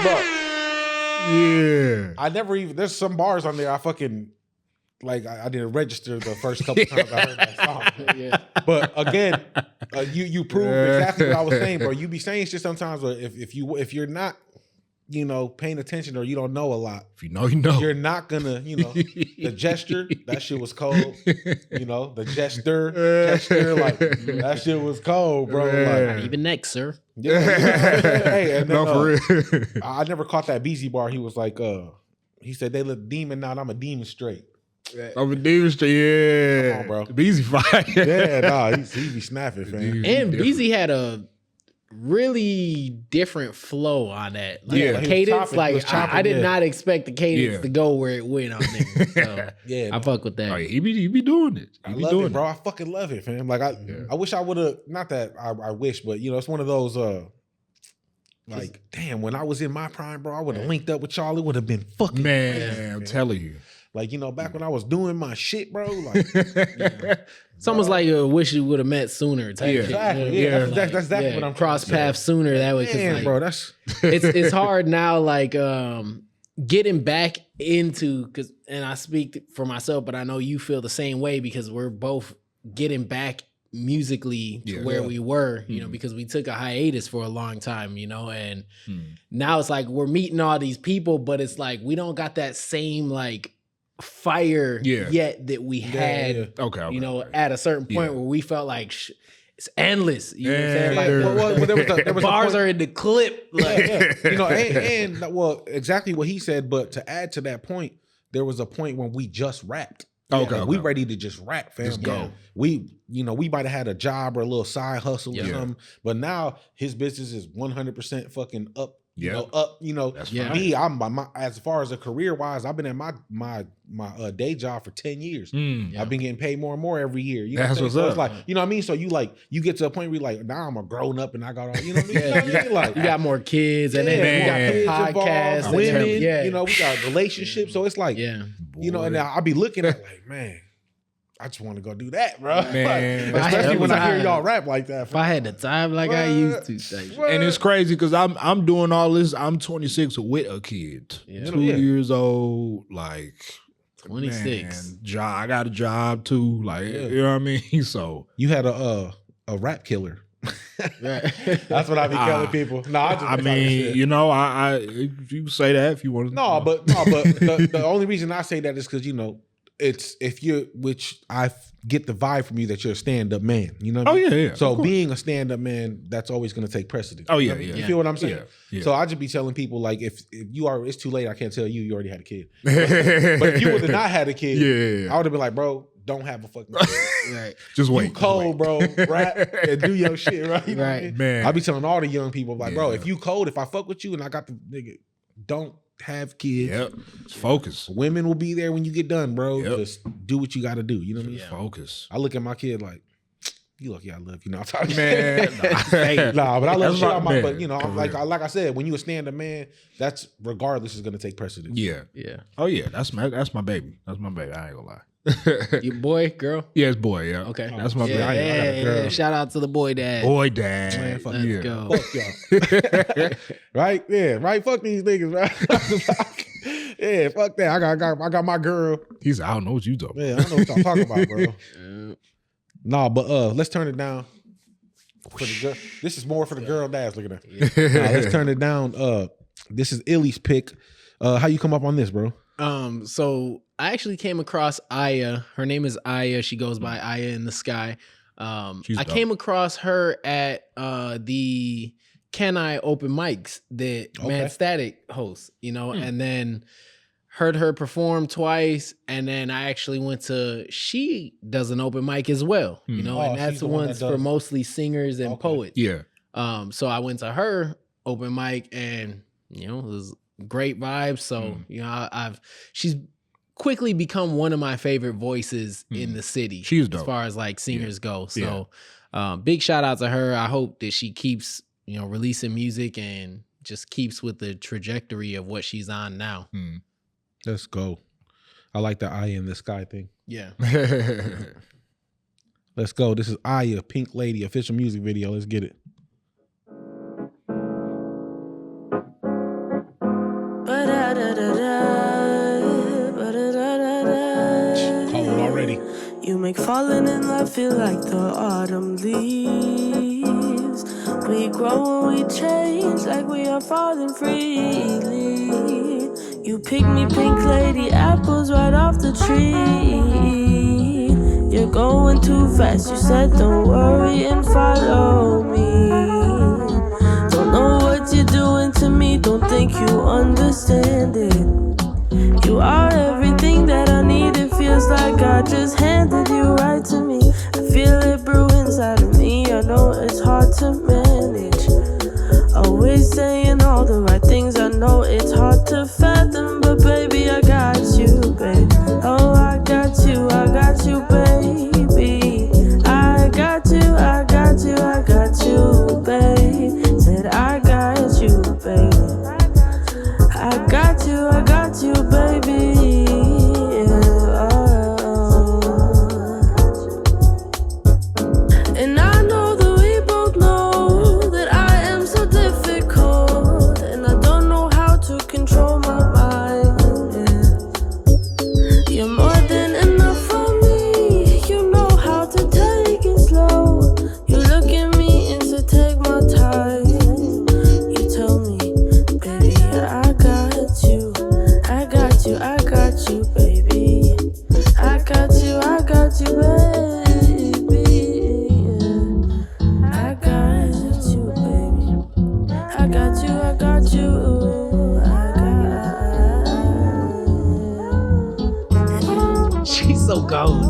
Bro, Yeah. I never even, there's some bars on there I fucking, like, I didn't register the first couple times I heard that song. But again, you prove exactly what I was saying, bro. You be saying shit sometimes, but if you're not, paying attention or you don't know a lot. If you know, you know. You're not gonna, the gesture, that shit was cold. The gesture, like, that shit was cold, bro. Like, Even next, sir. hey, and then, No, for real. I never caught that Beezy bar. He was like, he said, they look demon out, I'm a demon straight. Over Demon Street, yeah. Come on, bro. Beezy fire. Yeah, nah, he be snapping, fam. And Beezy had a really different flow on that. Like, Yeah. the He was cadence, chopping, he was chopping, I did yeah. not expect the cadence Yeah. to go where it went on there. So Yeah, I fuck with that. Oh, yeah, he be doing it. I He be love doing it, bro. I fucking love it, fam. Like I wish I would have. Not that I wish, but you know, it's one of those. Like, damn, when I was in my prime, bro, I would have linked up with y'all. It would have been fucking Man, crazy, I'm telling you. Like, you know, back when I was doing my shit, bro. Like, It's almost like I wish you would have met sooner. Type shit, exactly. you know? Yeah, that's exactly what I'm cross trying to say. paths sooner that way. 'Cause, Man, like, bro, that's it's hard now, like getting back into and I speak for myself, but I know you feel the same way because we're both getting back musically to where we were, you know, because we took a hiatus for a long time, you know, and now it's like we're meeting all these people, but it's like we don't got that same like fire yet that we had, Okay, you know, at a certain point where we felt like it's endless. You know what I'm saying? Like well, there was bars are in the clip. Like, you know, and well, exactly what he said. But to add to that point, there was a point when we just rapped. Okay, we ready to just rap, fam. Just go. We, you know, we might have had a job or a little side hustle or Yeah. something, but now his business is 100% fucking up. You Yeah. know, up. You know, That's me. I'm as far as a career wise, I've been at my day job for 10 years. I've been getting paid more and more every year. You know That's what I'm saying? what's So up. it's like, you know what I mean? So you get to a point where you're like, now I'm a grown up and I got all, you know what I mean? You know what I mean? Like, you got more kids, and then we got you kids got podcasts, involved, women, yeah, you know, we got relationships. So it's like, you know, and I'll be looking at like, man, I just want to go do that, bro. Man, Like, especially when I hear time. y'all rap like that. If I had the time like I used to, like, And it's crazy because I'm doing all this. I'm 26 with a kid, 2 years old. Like 26. man, job. I got a job too. Like you know what I mean. So you had a rap killer. That's what I be telling people. No, I mean, you know, I you say that if you want to. But the only reason I say that is because, you know, it's which I get the vibe from you that you're a stand-up man. You know what I mean? Yeah. So being a stand-up man, that's always going to take precedence. Oh, You yeah, know what I mean? yeah. You feel what I'm saying? Yeah. So I just be telling people, like, if you are, it's too late. I can't tell you already had a kid. But if you would have not had a kid, I would have been like, bro, don't have a fucking kid. Right. Just wait. You cold, bro. Rap and do your shit, right? You know what I mean? Man. I be telling all the young people, like, bro, if you cold, if I fuck with you and I got the nigga, don't have kids. Yep. Focus. Women will be there when you get done, bro. Just do what you got to do. You know what I mean? Focus. I look at my kid like, you lucky I love you. Know, I'm talking Man, nah, but I love That's the shit my out my. man. But you know, I'm For like real. I said, when you a stand-up man, that's regardless is gonna take precedence. Yeah. Oh yeah, that's my baby. That's my baby. I ain't gonna lie. Your boy, girl? Yeah, it's boy. Yeah. Okay. That's my baby. Yeah, I got a girl. shout out to the boy dad. Boy, dad. Man, fuck Let's yeah. go. Fuck y'all. Right? Yeah, right. Fuck these niggas, right? Yeah, fuck that. I got my girl. He's. I don't know what you talking. Yeah, I don't know what y'all talking about, bro. Nah, but let's turn it down. For the girl. This is more for the girl dads. Look at that. Nah, let's turn it down. This is Illy's pick. How you come up on this, bro? So I actually came across Aya. Her name is Aya. She goes by Aya in the Sky. I dope. came across her at the Can I open mics that Mad Static hosts, you know, and then heard her perform twice, and then I actually went to, she does an open mic as well, you know, and that's she's the one one's that for does- mostly singers and poets. Yeah. So I went to her open mic, and you know, it was great vibes. So you know, she's quickly become one of my favorite voices in the city. She's dope. As far as like singers go. So big shout out to her. I hope that she keeps, you know, releasing music and just keeps with the trajectory of what she's on now. Let's go. I like the Eye in the Sky thing. Yeah. Let's go. This is Aya, Pink Lady, official music video. Let's get it. Cold already. You make falling in love feel like the autumn leaves. We grow and we change like we are falling freely. You pick me, pink lady, apples right off the tree. You're going too fast, you said don't worry and follow me. Don't know what you're doing to me, don't think you understand it. You are everything that I need, it feels I just handed you right to me. I feel it brew inside of me. I know it's hard to manage. Always saying all the right things. I know it's hard to fathom, but baby, I got you, babe. Oh, I got you, baby. I got you, babe. Said I got you, baby. I got you, baby. And I know that we both know that I am so difficult, and I don't know how to control my mind. Yeah. You're more than enough for me. You know how to take it slow. You look at me and say, take my time. You tell me, baby, I got you, baby. I got you, baby. I got you, baby. I got you. She's so cold.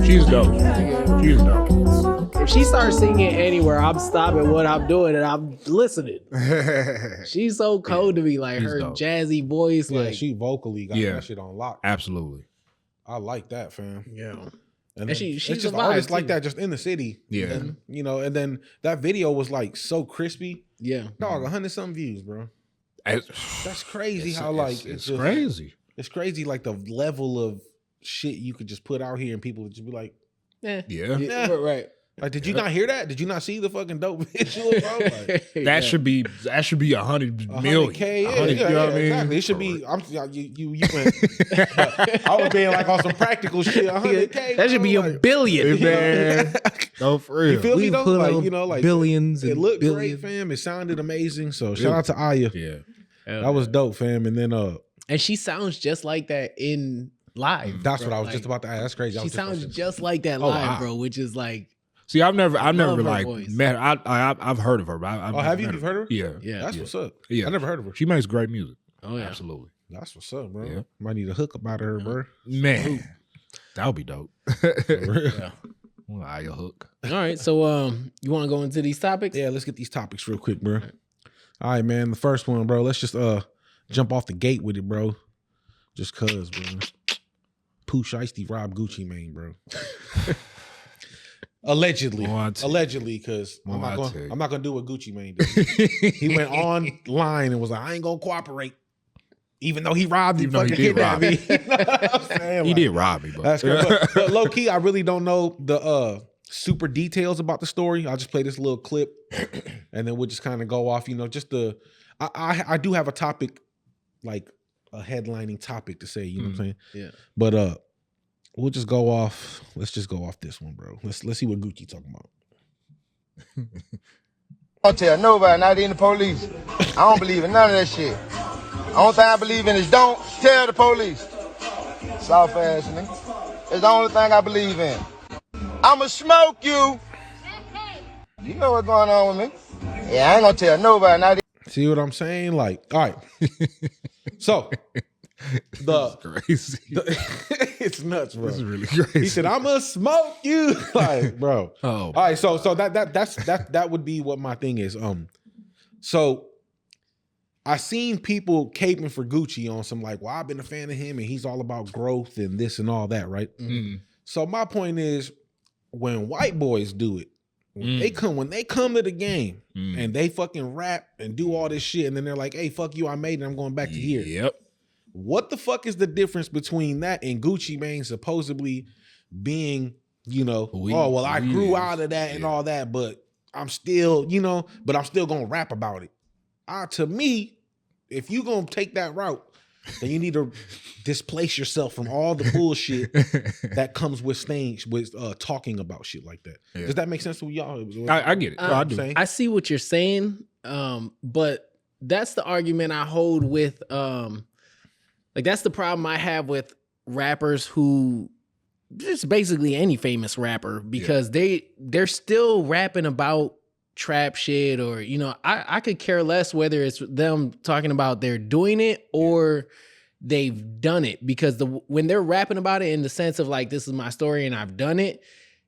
She's dope. If she starts singing anywhere, I'm stopping what I'm doing and I'm listening. She's so cold to me, like She's her dope. jazzy voice. Yeah, Like she vocally got that shit on lock. Absolutely. I like that, fam. Yeah. And And she's she's just a vibe, artists too. like that just in the city. Yeah. And, and then that video was like so crispy. Yeah. Dog, 100-something views, bro. That's crazy how like it's just- crazy. It's crazy like the level of shit you could just put out here and people would just be like, Yeah. Right. Like, did you not hear that? Did you not see the fucking dope visual, bro? Like, That should be 100 million. 100K, yeah, 100, yeah, you know what I mean? exactly. It should be. You went. I was being like on some practical shit. 100K. That should be a billion. Man. No, for real. You feel me We though? put Like on like billions It and looked billions. great, fam. It sounded amazing. So shout out to Aya. Yeah. That was dope, fam. And then And she sounds just like that in live. that's bro. what I was Like, just about to ask. That's crazy. I She was just about sounds to- just like that Oh, live, wow. bro, which is like, See, I've never her like voice. met. I've heard of her. But I've Oh, have you? met You've heard of her? Yeah. yeah. That's what's up. Yeah. I never heard of her. She makes great music. Oh, yeah. Absolutely. That's what's up, bro. Yeah. Might need a hook about her, bro. Man, that would be dope. Yeah. Well, I a hook. All right. So, you want to go into these topics? Yeah, let's get these topics real quick, bro. All right, man. The first one, bro. Let's just jump off the gate with it, bro. Just cause, bro. Pooh Sheisty robbed Gucci Mane, bro. Allegedly, because I'm not gonna do what Gucci Mane did. He went online and was like, "I ain't gonna cooperate," even though he robbed me. Even though he Fucking did rob kidnapped me. You know what I'm saying? He Like, did rob me, but That's great. But low key, I really don't know the super details about the story. I'll just play this little clip, and then we'll just kind of go off. Just I do have a topic, like a headlining topic to say. You know what I'm saying? Yeah. But we'll just go off. Let's just go off this one, bro. Let's see what Gucci talking about. I don't tell nobody, not even the police. I don't believe in none of that shit. Only thing I believe in is don't tell the police. Soft ass nigga. It's the only thing I believe in. I'ma smoke you. You know what's going on with me. Yeah, I ain't gonna tell nobody, not even. See what I'm saying? Like, all right. So crazy. it's nuts, bro. This is really crazy. He said, "I'ma smoke you," like, bro. Oh, all right. So that would be what my thing is. So I seen people caping for Gucci on some like, well, I've been a fan of him and he's all about growth and this and all that, right? Mm. So my point is, when white boys do it, when they come to the game and they fucking rap and do all this shit, and then they're like, "Hey, fuck you, I made it. I'm going back to here." Yep. What the fuck is the difference between that and Gucci Mane supposedly being, I grew out of that and all that, but I'm still, but I'm still gonna rap about it. To me, if you gonna take that route, then you need to displace yourself from all the bullshit that comes with talking about shit like that. Yeah. Does that make sense to y'all? I get it. I do. I see what you're saying, but that's the argument I hold with. Like that's the problem I have with rappers who, just basically any famous rapper, because they're still rapping about trap shit, or I could care less whether it's them talking about they're doing it or they've done it, because when they're rapping about it in the sense of like, this is my story and I've done it,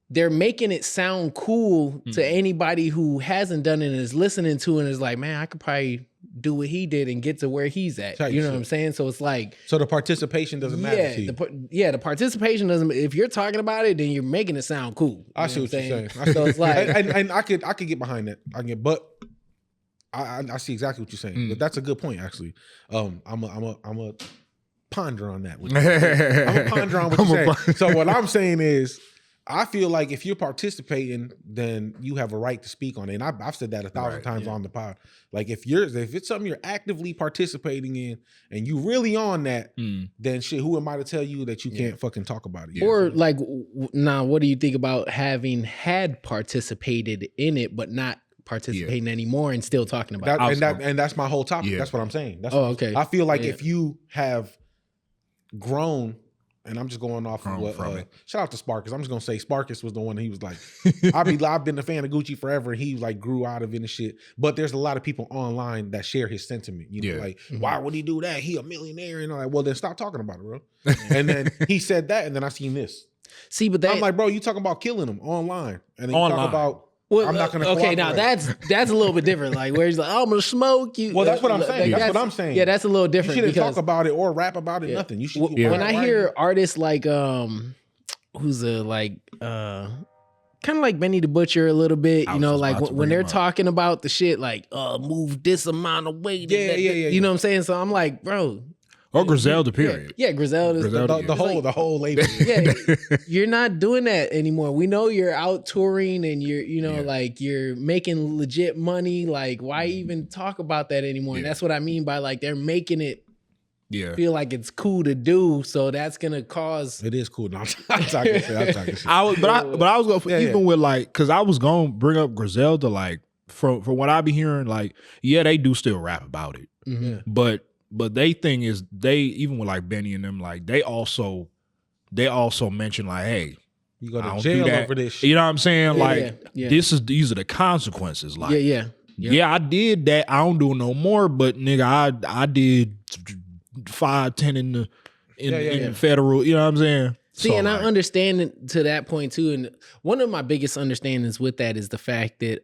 they're making it sound cool to anybody who hasn't done it and is listening to it and is like, man, I could probably do what he did and get to where he's at. You know what I'm saying? So it's like, so the participation doesn't matter to you. The participation doesn't. If you're talking about it, then you're making it sound cool. I see what you're saying. So it's like, and I could get behind that. But I see exactly what you're saying. But that's a good point, actually. I'm a ponder on that. I'm a ponder on what you're saying. So what I'm saying is, I feel like if you're participating, then you have a right to speak on it. And I've said that 1,000 times on the pod. Like if it's something you're actively participating in and you really on that, then shit, who am I to tell you that you can't fucking talk about it? Or like, now, what do you think about having had participated in it, but not participating anymore and still talking about it? And that's my whole topic. That's what I'm saying. Okay. I feel like if you have grown, and I'm just going off of what shout out to Sparkus. I'm just gonna say Sparkus was the one that he was like, I've been a fan of Gucci forever, and he like grew out of it and shit. But there's a lot of people online that share his sentiment. You know, like, why would he do that? He a millionaire, and I'm like, well, then stop talking about it, bro. And then he said that, and then I seen this. See, but I'm like, bro, you talking about killing him online, and then you talk about. Well, I'm not gonna. Okay, now that's a little bit different. Like where he's like, I'm gonna smoke you. Well, that's what I'm saying. That's what I'm saying. Yeah, that's a little different. You shouldn't talk about it or rap about it. Nothing. You should. When I hear artists like who's kind of like Benny the Butcher a little bit, you know, like when they're talking about the shit like move this amount of weight. Yeah. You know what I'm saying? So I'm like, bro. Or Griselda, period. Yeah, Griselda. The whole label. Yeah, you're not doing that anymore. We know you're out touring and you're, like you're making legit money. Like, why even talk about that anymore? And that's what I mean by like they're making it feel like it's cool to do. So that's gonna cause. It is cool. No, I'm talking shit. I was going even with like, because I was gonna bring up Griselda, like from what I be hearing, like they do still rap about it, But they thing is, they even with like Benny and them, like they also mention like, hey, you go to jail over this shit. You know what I'm saying? These are the consequences. Like, I did that. I don't do it no more. But nigga, I did 5-10 in the federal. You know what I'm saying? See, so, and I understand it to that point too. And one of my biggest understandings with that is the fact that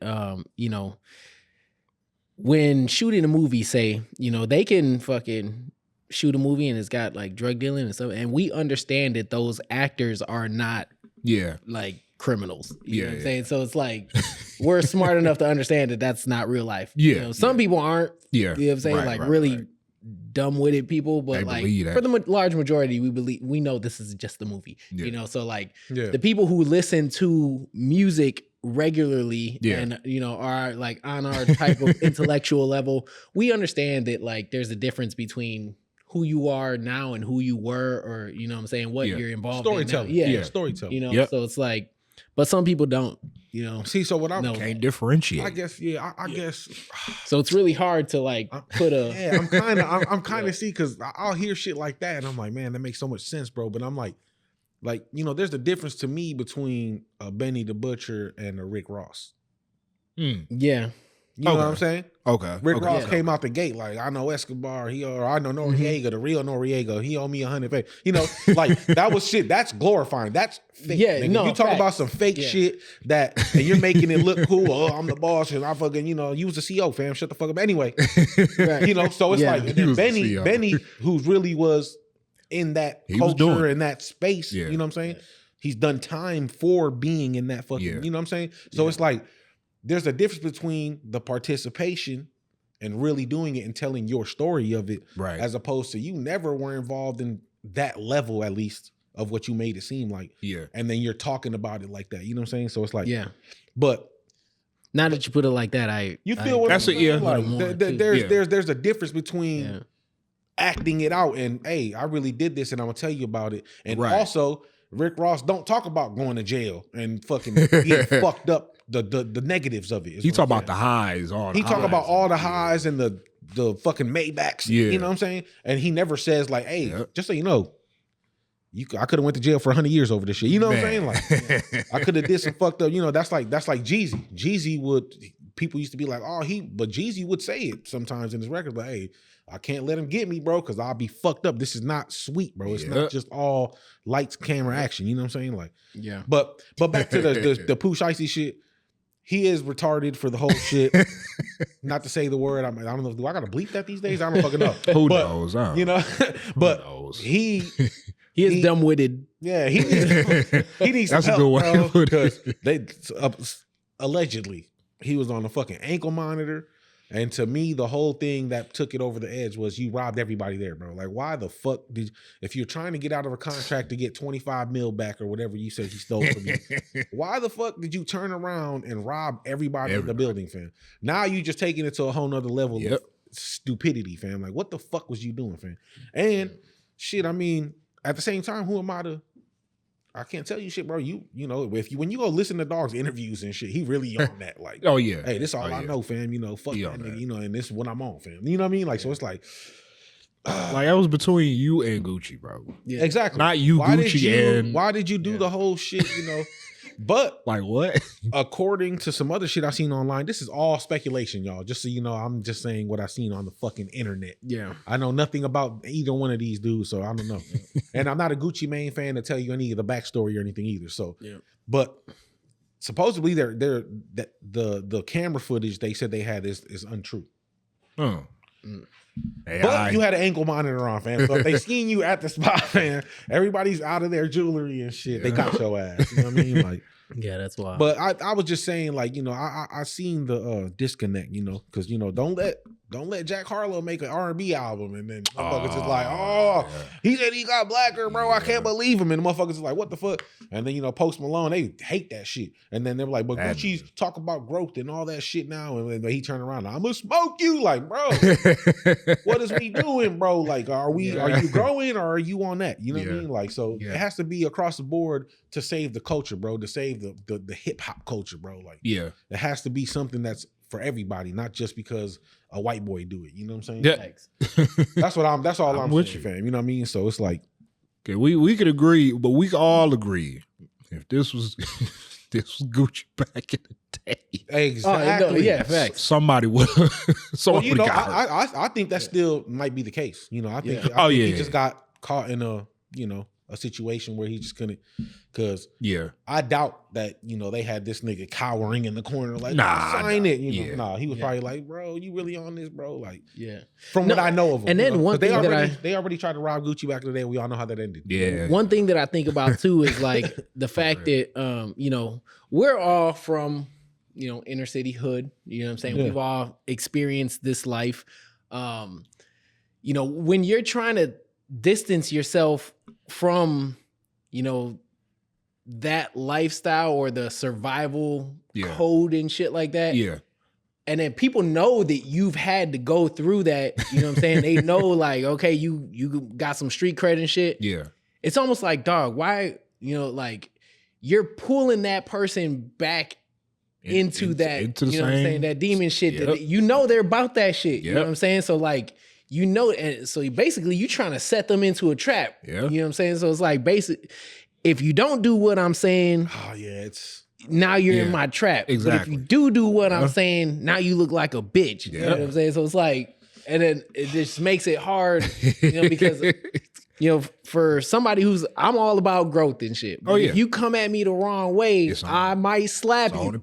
when shooting a movie, say, they can fucking shoot a movie and it's got like drug dealing and stuff, and we understand that those actors are not like criminals. You know what I'm saying? So it's like we're smart enough to understand that that's not real life. Some people aren't. You know what I'm saying? Really dumb-witted people, but like for the large majority, we know this is just a movie. So like the people who listen to music regularly and are like on our type of intellectual level, we understand that like there's a difference between who you are now and who you were, or you know what I'm saying, what you're involved storytelling. in. Storytelling. So it's like, but some people don't. See, so what I can't differentiate. I guess, I guess. So it's really hard to like put a. I'm kind of see, because I'll hear shit like that and I'm like, man, that makes so much sense, bro. But I'm like, there's the difference to me between a Benny the Butcher and a Rick Ross. Yeah. You know what I'm saying? Okay. Rick Ross came out the gate like, I know Escobar, I know Noriega, the real Noriega, he owe me $100. Like that was shit. That's glorifying. That's fake. Yeah, nigga. You talk about some fake shit and you're making it look cool. Oh, I'm the boss and I fucking, you was the CEO, fam. Shut the fuck up. Anyway, so it's like, and then Benny, who really was in that culture and that space, you know what I'm saying? He's done time for being in that fucking, you know what I'm saying? So it's like, there's a difference between the participation and really doing it and telling your story of it, as opposed to you never were involved in that level, at least, of what you made it seem like. And then you're talking about it like that. You know what I'm saying? So it's like, but now that you put it like that, you feel what I'm saying? Like, there's a difference between acting it out and, hey, I really did this and I'm gonna tell you about it. And also, Rick Ross don't talk about going to jail and fucking being fucked up. The negatives of it. He talk about the highs. He talk about all the highs and the fucking Maybachs. You know what I'm saying? And he never says like, hey, just so you know, I could have went to jail for 100 years over this shit. You know what I'm saying? Like, I could have did some fucked up. That's like Jeezy. Jeezy would. People used to be like, but Jeezy would say it sometimes in his records, like, hey, I can't let him get me, bro, because I'll be fucked up. This is not sweet, bro. It's not just all lights, camera, action. You know what I'm saying? Like, yeah. But back to the Pooh Sheisty shit. He is retarded for the whole shit. Not to say the word. I don't know. Do I gotta bleep that these days? I don't fucking know. Who knows? You know. But he is dumb-witted. Yeah, he needs That's some a good help, way. because they allegedly he was on a fucking ankle monitor. And to me, the whole thing that took it over the edge was you robbed everybody there, bro. Like, why the fuck if you're trying to get out of a contract to get 25 mil back or whatever you said he stole from you, why the fuck did you turn around and rob everybody in the building, fam? Now you just taking it to a whole nother level of stupidity, fam. Like, what the fuck was you doing, fam? And shit, I mean, at the same time, who am I to? I can't tell you shit, bro. You know, when you go listen to Dog's interviews and shit, he really on that. Like, oh yeah, hey, this all I know, fam. You know, fuck that nigga. You know, and this is what I'm on, fam. You know what I mean? Like, so it's like that was between you and Gucci, bro. Yeah, exactly. Not you, Gucci, and why did you do the whole shit? You know, but like what? According to some other shit I seen online, this is all speculation, y'all. Just so you know, I'm just saying what I seen on the fucking internet. Yeah, I know nothing about either one of these dudes, so I don't know. And I'm not a Gucci Mane fan to tell you any of the backstory or anything either. So, but supposedly the camera footage they said they had is untrue. Oh. But you had an ankle monitor on, fam. So if they seen you at the spot, fam, everybody's out of their jewelry and shit. They got your ass. You know what I mean? Like, yeah, that's wild. But I was just saying, like, you know, I seen the disconnect, you know, because, you know, don't let Jack Harlow make an R&B album and then motherfuckers is like, he said he got blacker, bro. I can't believe him. And the motherfuckers is like, what the fuck? And then, you know, Post Malone, they hate that shit. And then they're like, but Gucci's talk about growth and all that shit now. And then he turned around, I'm gonna smoke you. Like, bro, what is we doing, bro? Like, are you growing or are you on that? You know what I mean? Like, so it has to be across the board to save the culture, bro, to save the hip hop culture, bro. Like, it has to be something that's for everybody, not just because a white boy do it. You know what I'm saying? Yeah. That's all I'm saying, fam. You know what I mean? So it's like, okay, we could agree, but we could all agree if this was Gucci back in the day. Exactly. Facts. Somebody would. Well, you know, I think that still might be the case. You know, I think he just got caught in a situation where he just couldn't, because I doubt that, you know, they had this nigga cowering in the corner like, sign it. You know, he was probably like, bro, you really on this, bro? Like, from what I know of him. And then one thing they already tried to rob Gucci back in the day. We all know how that ended. Yeah. One thing that I think about too is like the fact that you know, we're all from, you know, inner city hood. You know what I'm saying? We've all experienced this life. You know, when you're trying to distance yourself from, you know, that lifestyle or the survival code and shit like that. Yeah. And then people know that you've had to go through that. You know what I'm saying? They know, like, okay, you got some street cred and shit. Yeah. It's almost like, dog, why, you know, like, you're pulling that person back into that, you know what I'm saying, that demon shit. That, you know, they're about that shit. You know what I'm saying? So like, you know, and so basically you trying to set them into a trap. Yeah. You know what I'm saying? So it's like, if you don't do what I'm saying, now you're in my trap. Exactly. But if you do what I'm saying, now you look like a bitch. You know what I'm saying? So it's like, and then it just makes it hard, you know, because you know, for somebody I'm all about growth and shit. But if you come at me the wrong way, I might slap you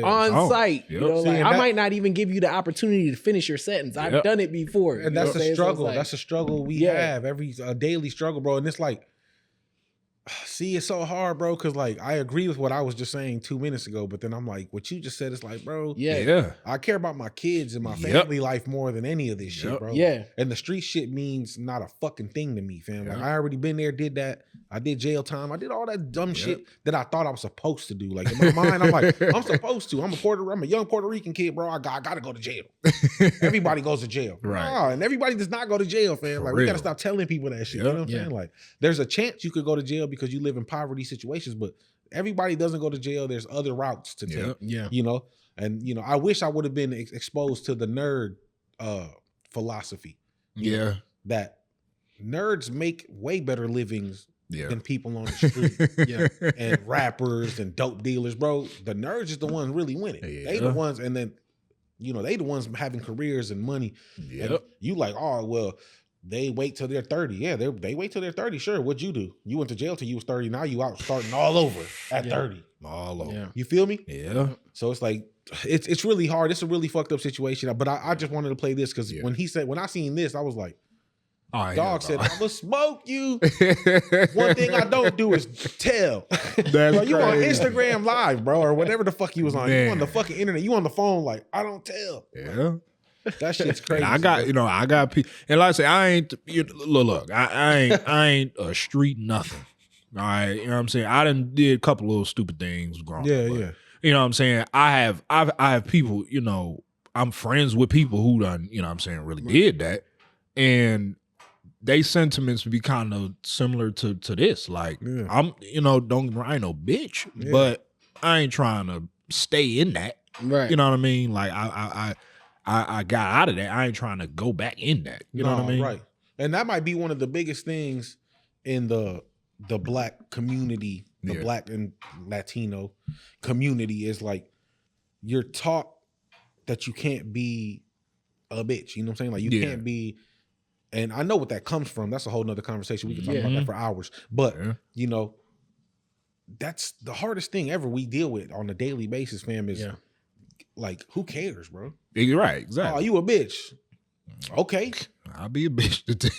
on site. You know, like, I might not even give you the opportunity to finish your sentence. I've done it before. And that's a struggle. That's a struggle we have, a daily struggle, bro. And it's like, see, it's so hard, bro, because like I agree with what I was just saying 2 minutes ago, but then I'm like, what you just said is like, bro, I care about my kids and my family life more than any of this shit, bro. Yeah. And the street shit means not a fucking thing to me, fam. Like, I already been there, did that. I did jail time. I did all that dumb shit that I thought I was supposed to do. Like, in my mind, I'm like, I'm supposed to. I'm a young Puerto Rican kid, bro. I gotta go to jail. Everybody goes to jail. Right. And everybody does not go to jail, fam. Like, we gotta stop telling people that shit. You know what I'm saying? Like, there's a chance you could go to jail because you live in poverty situations, but everybody doesn't go to jail. There's other routes to take. You know? And, you know, I wish I would have been exposed to the nerd philosophy. You know, that nerds make way better livings than people on the street. And rappers and dope dealers, bro. The nerds is the ones really winning. They the ones, and then you know, they the ones having careers and money. Yep. And you like, oh, well, they wait till they're 30. Yeah, they wait till they're 30. Sure, what'd you do? You went to jail till you was 30. Now you out starting all over at 30. All over. Yeah. You feel me? Yeah. So it's like, it's really hard. It's a really fucked up situation. But I just wanted to play this because when I seen this, I was like, dog said, I'm gonna smoke you. One thing I don't do is tell. Bro, you on Instagram Live, bro, or whatever the fuck you was on. You on the fucking internet. You on the phone like, I don't tell. Yeah. That shit's crazy. And I got people. And like I say, I ain't, look, I ain't a street nothing. All right. You know what I'm saying? I done did a couple little stupid things growing up. Yeah. You know what I'm saying? I have people, you know, I'm friends with people who done, you know what I'm saying, really did that. And they sentiments be kind of similar to this. Like, I'm, you know, I ain't no bitch, but I ain't trying to stay in that. Right. You know what I mean? Like, I got out of that. I ain't trying to go back in that. You know what I mean? Right. And that might be one of the biggest things in the black community, the black and Latino community is like, you're taught that you can't be a bitch. You know what I'm saying? Like, you can't be. And I know what that comes from. That's a whole nother conversation. We can talk about that for hours. But, you know, that's the hardest thing ever we deal with on a daily basis, fam, is like, who cares, bro? You're right, exactly. Oh, you a bitch. Okay. I'll be a bitch today.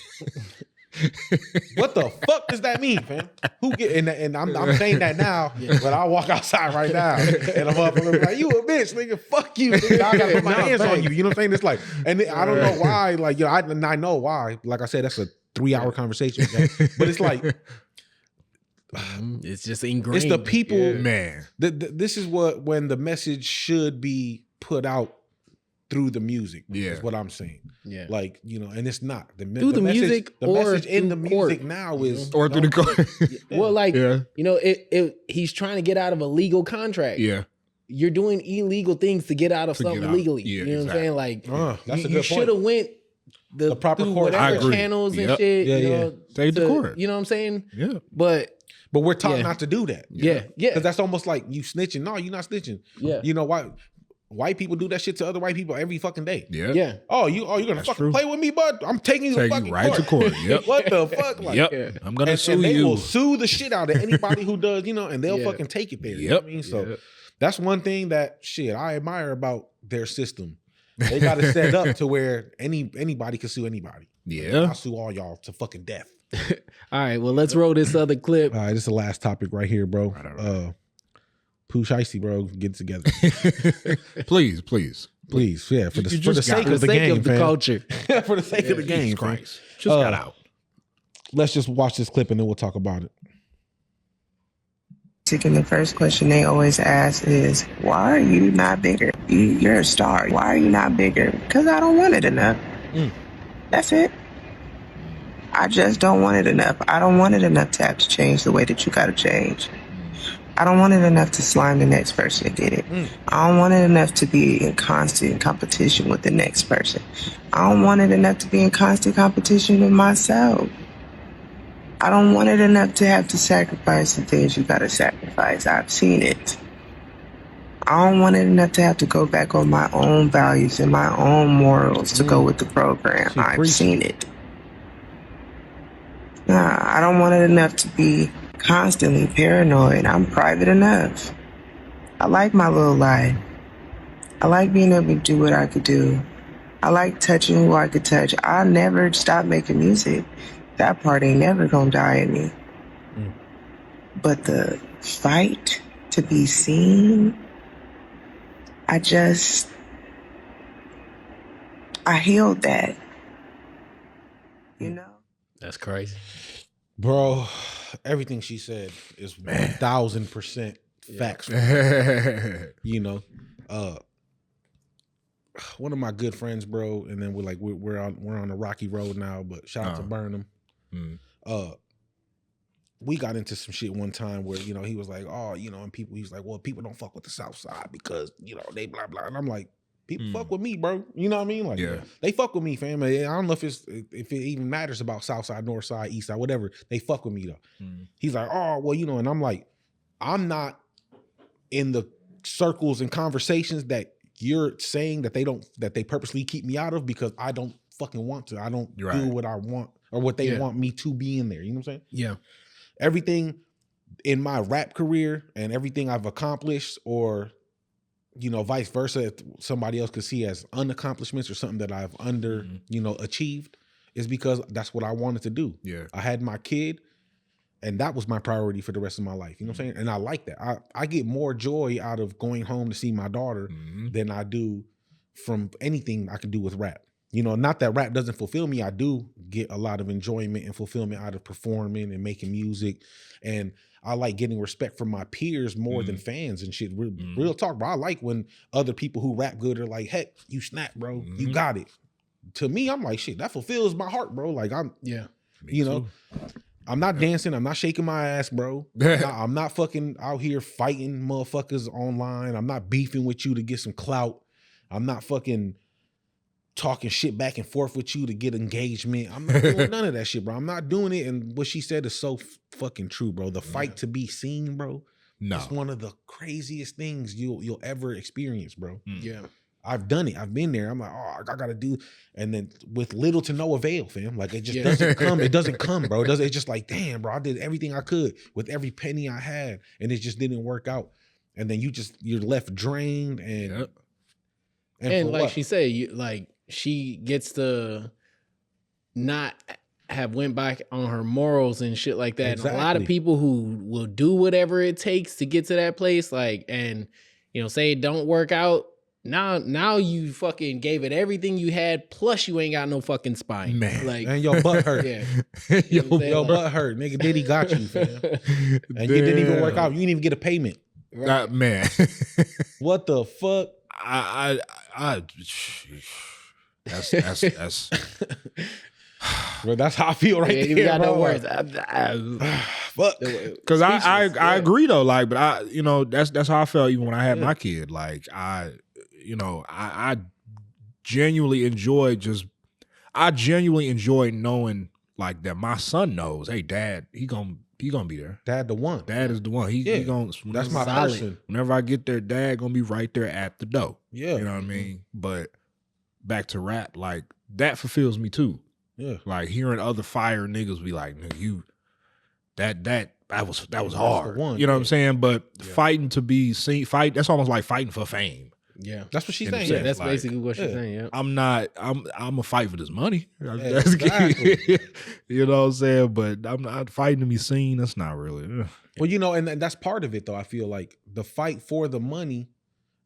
What the fuck does that mean, fam? Who get and I'm saying that now, but I'll walk outside right now and I'm up and I'm like, you a bitch, nigga, fuck you, nigga. I gotta put my hands on you. You know what I'm saying? It's like, and I don't know why, like, you know, I know why. Like I said, that's a 3-hour conversation. But it's like, it's just ingrained. It's the people, man. This is when the message should be put out through the music. Is what I'm saying. Yeah, like, you know, and it's not through the music. The message in the music now is or through the court. Well, like, you know, he's trying to get out of a legal contract. Yeah, you're doing illegal things to get out of something legally. You know what I'm saying? Like, that's a good point. You should have went the proper court, whatever channels and shit. You know, take the court. You know what I'm saying? Yeah, but we're taught not to do that. Yeah. Because that's almost like you snitching. No, you're not snitching. Yeah, you know why? White people do that shit to other white people every fucking day. Yeah. Oh, you're gonna fucking play with me, bud? I'm taking you to fucking right to court. Yep. What the fuck? Like, I'm gonna sue and they you. will sue the shit out of anybody who does, you know, and they'll fucking take it there. You know what I mean? So that's one thing that I admire about their system. They got it set up to where anybody can sue anybody. Yeah. I'll sue all y'all to fucking death. All right, well, let's roll this other clip. All right, this is the last topic right here, bro. Right. Pooh Sheisty, bro, get it together. Please. Yeah, for the sake of the game, of the culture. For the sake of the game, Christ. Just got out. Let's just watch this clip and then we'll talk about it. And the first question they always ask is, why are you not bigger? You're a star. Why are you not bigger? Because I don't want it enough. That's it. I just don't want it enough. I don't want it enough to have to change the way that you got to change. I don't want it enough to slime the next person to get it. I don't want it enough to be in constant competition with the next person. I don't want it enough to be in constant competition with myself. I don't want it enough to have to sacrifice the things you gotta sacrifice. I've seen it. I don't want it enough to have to go back on my own values and my own morals to go with the program. I've seen it. I don't want it enough to be constantly paranoid. I'm private enough. I like my little life. I like being able to do what I could do. I like touching who I could touch. I never stop making music. That part ain't never gonna die in me. But the fight to be seen, I healed that. You know? That's crazy. Bro, everything she said is 1,000% facts. You know, one of my good friends, bro, and then we're on a rocky road now, but shout out to Burnham. We got into some shit one time where, you know, he was like, oh, you know, and he's like, well, people don't fuck with the South Side because, you know, they blah blah, and I'm like, people fuck with me, bro. You know what I mean? Like, they fuck with me, fam. I don't know if it even matters about South Side, North Side, East Side, whatever. They fuck with me though. He's like, oh, well, you know, and I'm like, I'm not in the circles and conversations that you're saying that they purposely keep me out of because I don't fucking want to. I don't do what I want or what they want me to be in there. You know what I'm saying? Yeah. Everything in my rap career and everything I've accomplished, or vice versa, somebody else could see as unaccomplishments or something that I've achieved, is because that's what I wanted to do. Yeah. I had my kid, and that was my priority for the rest of my life. You know what I'm saying? And I like that. I get more joy out of going home to see my daughter than I do from anything I can do with rap. Not that rap doesn't fulfill me. I do get a lot of enjoyment and fulfillment out of performing and making music. And I like getting respect from my peers more than fans and shit. Real talk, bro. I like when other people who rap good are like, heck, you snap, bro. You got it. To me, I'm like, shit, that fulfills my heart, bro. Like, I'm not dancing. I'm not shaking my ass, bro. I'm not fucking out here fighting motherfuckers online. I'm not beefing with you to get some clout. I'm not fucking talking shit back and forth with you to get engagement. I'm not doing none of that shit, bro. I'm not doing it. And what she said is so fucking true, bro. The fight to be seen, bro. No. It's one of the craziest things you'll ever experience, bro. Yeah. I've done it. I've been there. I'm like, oh, I gotta do, and then with little to no avail, fam. Like it just doesn't come. It doesn't come, bro. It's just like, damn, bro. I did everything I could with every penny I had, and it just didn't work out. And then you're left drained and like what? she said, she gets to not have went back on her morals and shit like that. Exactly. And a lot of people who will do whatever it takes to get to that place, say it don't work out. Now you fucking gave it everything you had, plus you ain't got no fucking spine. Man. And your butt hurt. Your butt hurt. Nigga Diddy got you, fam. And you didn't even work out. You didn't even get a payment. Right. Man. What the fuck? That's Well, that's how I feel right there. You got no bro. words. Fuck. Because I agree though. Like, but that's how I felt even when I had my kid. Like I genuinely enjoy knowing like that my son knows, hey, dad, he gonna be there. Dad the one. Dad is the one. He gonna. That's my person. Whenever I get there, dad gonna be right there at the door. Yeah. You know what I mean? But back to rap, like that fulfills me too. Yeah. Like hearing other fire niggas be like, nigga, that was hard. One, you know what I'm saying? But fighting to be seen, that's almost like fighting for fame. Yeah. That's what she's saying. Yeah, that's basically what she's saying. Yeah. I'm a fight for this money. Exactly. You know what I'm saying? But I'm not fighting to be seen. That's not really. Well, and that's part of it though. I feel like the fight for the money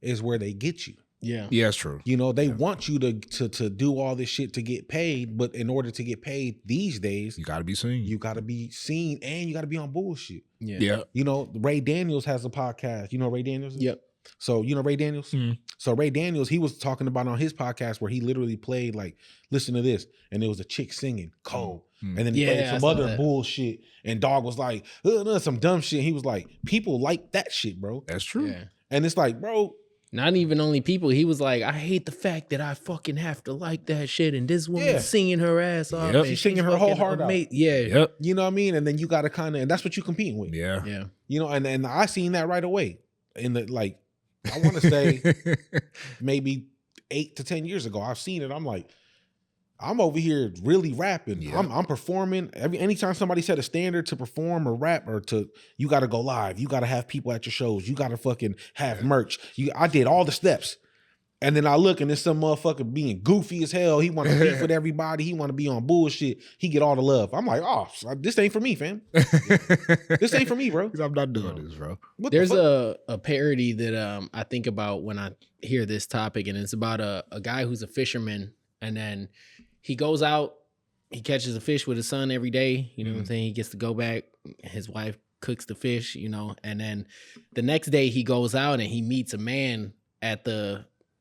is where they get you. Yeah. Yeah, it's true. They want you to do all this shit to get paid, but in order to get paid these days, you gotta be seen. You gotta be seen and you gotta be on bullshit. Yeah. Ray Daniels has a podcast. You know Ray Daniels? Yep. So you know Ray Daniels? Mm-hmm. So Ray Daniels, he was talking about on his podcast where he literally played like, listen to this, and there was a chick singing Cold. Mm-hmm. And then he played some other bullshit, and Dog was like, some dumb shit. He was like, people like that shit, bro. That's true. Yeah. And it's like, bro, not even only people. He was like, I hate the fact that I fucking have to like that shit. And this woman singing her ass off. Yep. She's singing her whole heart out. Yeah. Yep. You know what I mean? And then you got to kind of, and that's what you competing with. Yeah. Yeah. And I seen that right away. In the, like, I want to say maybe 8 to 10 years ago, I've seen it. I'm like, I'm over here really rapping. Yeah. I'm performing. Anytime somebody set a standard to perform or rap or you got to go live. You got to have people at your shows. You got to fucking have merch. I did all the steps. And then I look and there's some motherfucker being goofy as hell. He want to beef with everybody. He want to be on bullshit. He get all the love. I'm like, oh, this ain't for me, fam. This ain't for me, bro. I'm not doing this, bro. There's a parody that I think about when I hear this topic, and it's about a guy who's a fisherman, and then he goes out, he catches a fish with his son every day. You know what I'm saying? He gets to go back. His wife cooks the fish, and then the next day he goes out and he meets a man at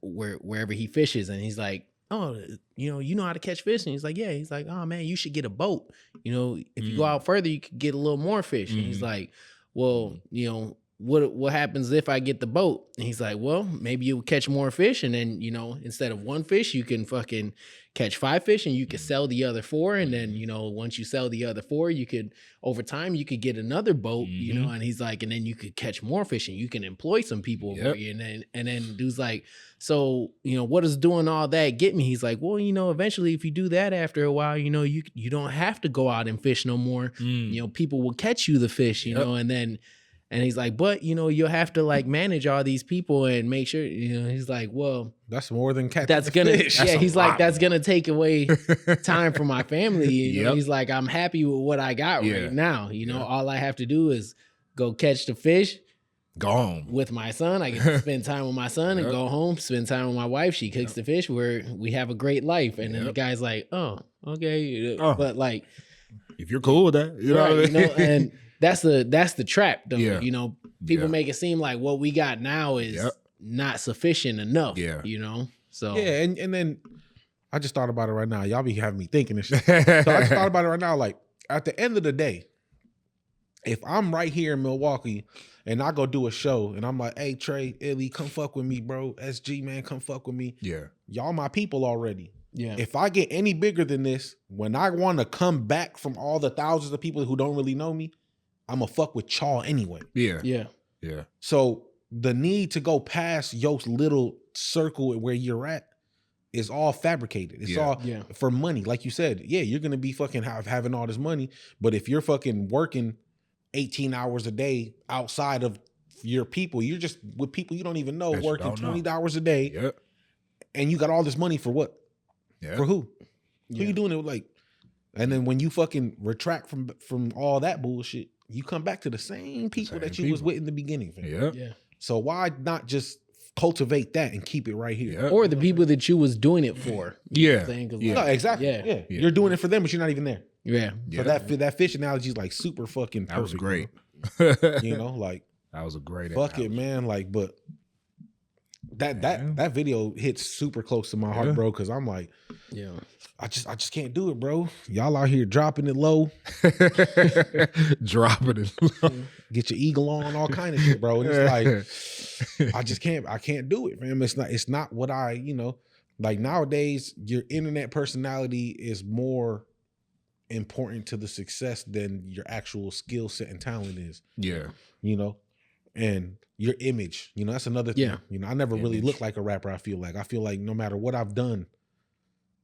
wherever he fishes, and he's like, oh, you know how to catch fish? And he's like, yeah. He's like, oh man, you should get a boat. If you go out further, you could get a little more fish. And he's like, well, what happens if I get the boat? And he's like, well, maybe you'll catch more fish. And then, you know, instead of 1 fish, you can fucking catch 5 fish and you can sell the other 4. And then, you know, once you sell the other 4, you could, over time, you could get another boat, you know, and he's like, and then you could catch more fish and you can employ some people over you. And then dude's like, so, you know, what does doing all that get me? He's like, well, you know, eventually if you do that after a while, you know, you don't have to go out and fish no more. You know, people will catch you the fish, you know, and then, and he's like, but, you know, you'll have to like manage all these people and make sure, you know, he's like, well, that's more than catching that's gonna, fish. yeah, he's like, that's gonna take away time from my family. You know, he's like, I'm happy with what I got right now. You know, all I have to do is go catch the fish, go home with my son. I get to spend time with my son and go home, spend time with my wife. She cooks the fish where we have a great life. And then the guy's like, oh, okay. But like, if you're cool with that, you know what I mean? You know, and that's the trap though. You know, people make it seem like what we got now is not sufficient enough. You know? So and then I just thought about it right now. Y'all be having me thinking and shit. So I just thought about it right now. Like, at the end of the day, if I'm right here in Milwaukee and I go do a show and I'm like, hey, Trey, Illy, come fuck with me, bro. SG, man, come fuck with me. Y'all my people already. If I get any bigger than this, when I want to come back from all the thousands of people who don't really know me, I'm going to fuck with y'all anyway. Yeah. So the need to go past your little circle where you're at is all fabricated. It's all for money. Like you said, you're going to be fucking having all this money. But if you're fucking working 18 hours a day outside of your people, you're just with people you don't even know, working 20 hours a day. And you got all this money for what? For who? Who you doing it with? Like, and then when you fucking retract from all that bullshit, you come back to the same people that you was with in the beginning. So why not just cultivate that and keep it right here? Or the people that you was doing it for. No, exactly. You're doing it for them, but you're not even there. So that fish analogy is like super fucking perfect. That was great. You know, like that was a great fuck analogy. it, man. Like, but that video hits super close to my heart, bro, because I'm like, I just can't do it, bro. Y'all out here dropping it low. Dropping it low. Get your eagle on, all kind of shit, bro. And it's like, I can't do it, man. It's not what I, you know, like nowadays, your internet personality is more important to the success than your actual skill set and talent is. You know, and your image, you know, that's another thing. You know, I never really looked like a rapper. I feel like no matter what I've done,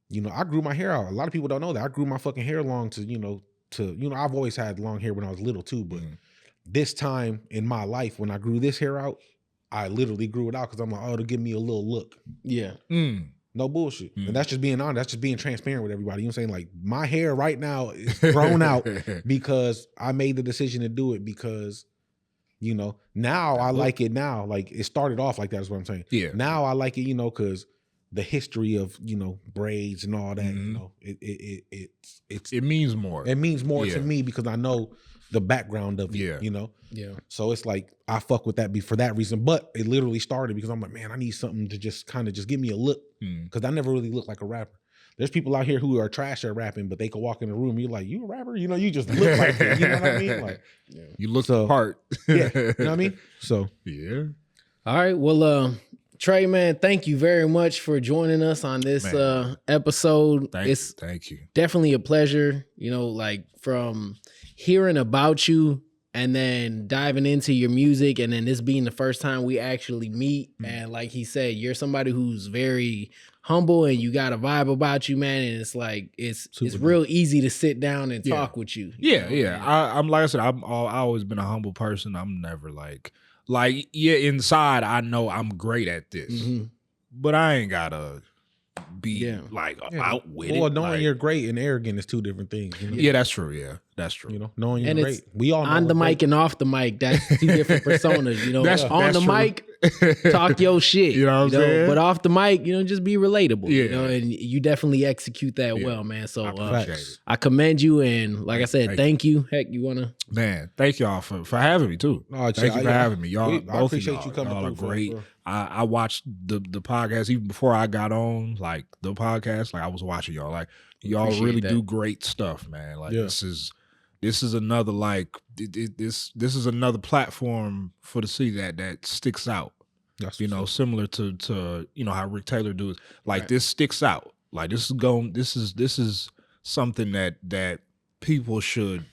you know, I grew my hair out. A lot of people don't know that. I grew my fucking hair long I've always had long hair when I was little too, but this time in my life, when I grew this hair out, I literally grew it out because I'm like, oh, to give me a little look. No bullshit. And that's just being honest. That's just being transparent with everybody. You know what I'm saying? Like, my hair right now is grown out because I made the decision to do it because, you know, now I like it now. Like, it started off like that is what I'm saying. Now I like it, you know, because the history of, you know, braids and all that, you know, it means more. It means more to me because I know the background of it, you know? So it's like, I fuck with that for that reason. But it literally started because I'm like, man, I need something to just kind of just give me a look. Because I never really looked like a rapper. There's people out here who are trash at rapping, but they could walk in the room. You're like, you a rapper? You know, you just look like it. You know what I mean? Like, you look the part. You know what I mean? So all right. Well, Trey, man, thank you very much for joining us on this episode. Thank you. Definitely a pleasure. You know, like from hearing about you and then diving into your music, and then this being the first time we actually meet. And like he said, you're somebody who's very humble and you got a vibe about you, man. And it's like, it's real easy to sit down and talk with you. I'm like I said, I've always been a humble person. I'm never like inside I know I'm great at this, but I ain't gotta be out with it. Well, knowing like, you're great and arrogant is two different things. You know? Yeah, that's true. Yeah, that's true. You know, knowing you're and great. We all know on the mic and off the mic. That's two different personas. You know, on the mic, talk your shit. You know what I'm saying? But off the mic, you know, just be relatable. You know, and you definitely execute that well, man. So I commend you, and like I said, thank you. Heck, you wanna? Man, thank y'all for having me too. Thank you for having me, y'all. I appreciate you coming. Y'all are great. I watched the podcast even before I got on, like the podcast. Like I was watching y'all. Like y'all really do great stuff, man. Like this is this is another this is another platform for the city that sticks out. That's similar to how Rick Taylor do it. Like this sticks out. Like this is something that people should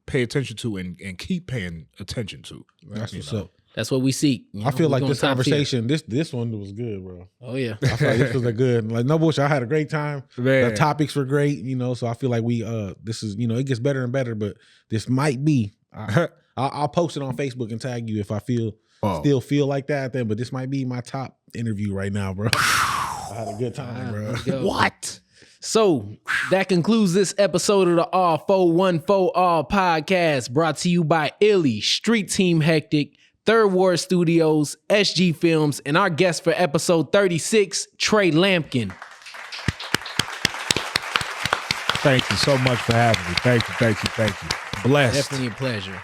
pay attention to and keep paying attention to. That's what's up. That's what we seek. I feel like this conversation, this one was good, bro. Oh yeah, I feel like this was a good. Like no bullshit. I had a great time. Man. The topics were great, so I feel like we this is it gets better and better. But this might be. I'll post it on Facebook and tag you if I still feel like that. Then, but this might be my top interview right now, bro. I had a good time, bro. What? So that concludes this episode of the All 414 All podcast, brought to you by Illy, Street Team Hectic, Third Ward Studios, SG Films, and our guest for episode 36, Tré Lampkyn. Thank you so much for having me. Thank you. Blessed. Definitely a pleasure.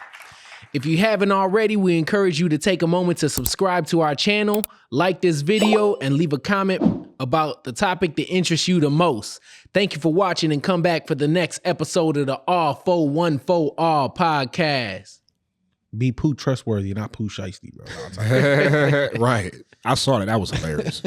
If you haven't already, we encourage you to take a moment to subscribe to our channel, like this video, and leave a comment about the topic that interests you the most. Thank you for watching, and come back for the next episode of the All 414 All podcast. Be Pooh trustworthy, not Pooh Sheisty, bro. Right. I saw that. That was hilarious.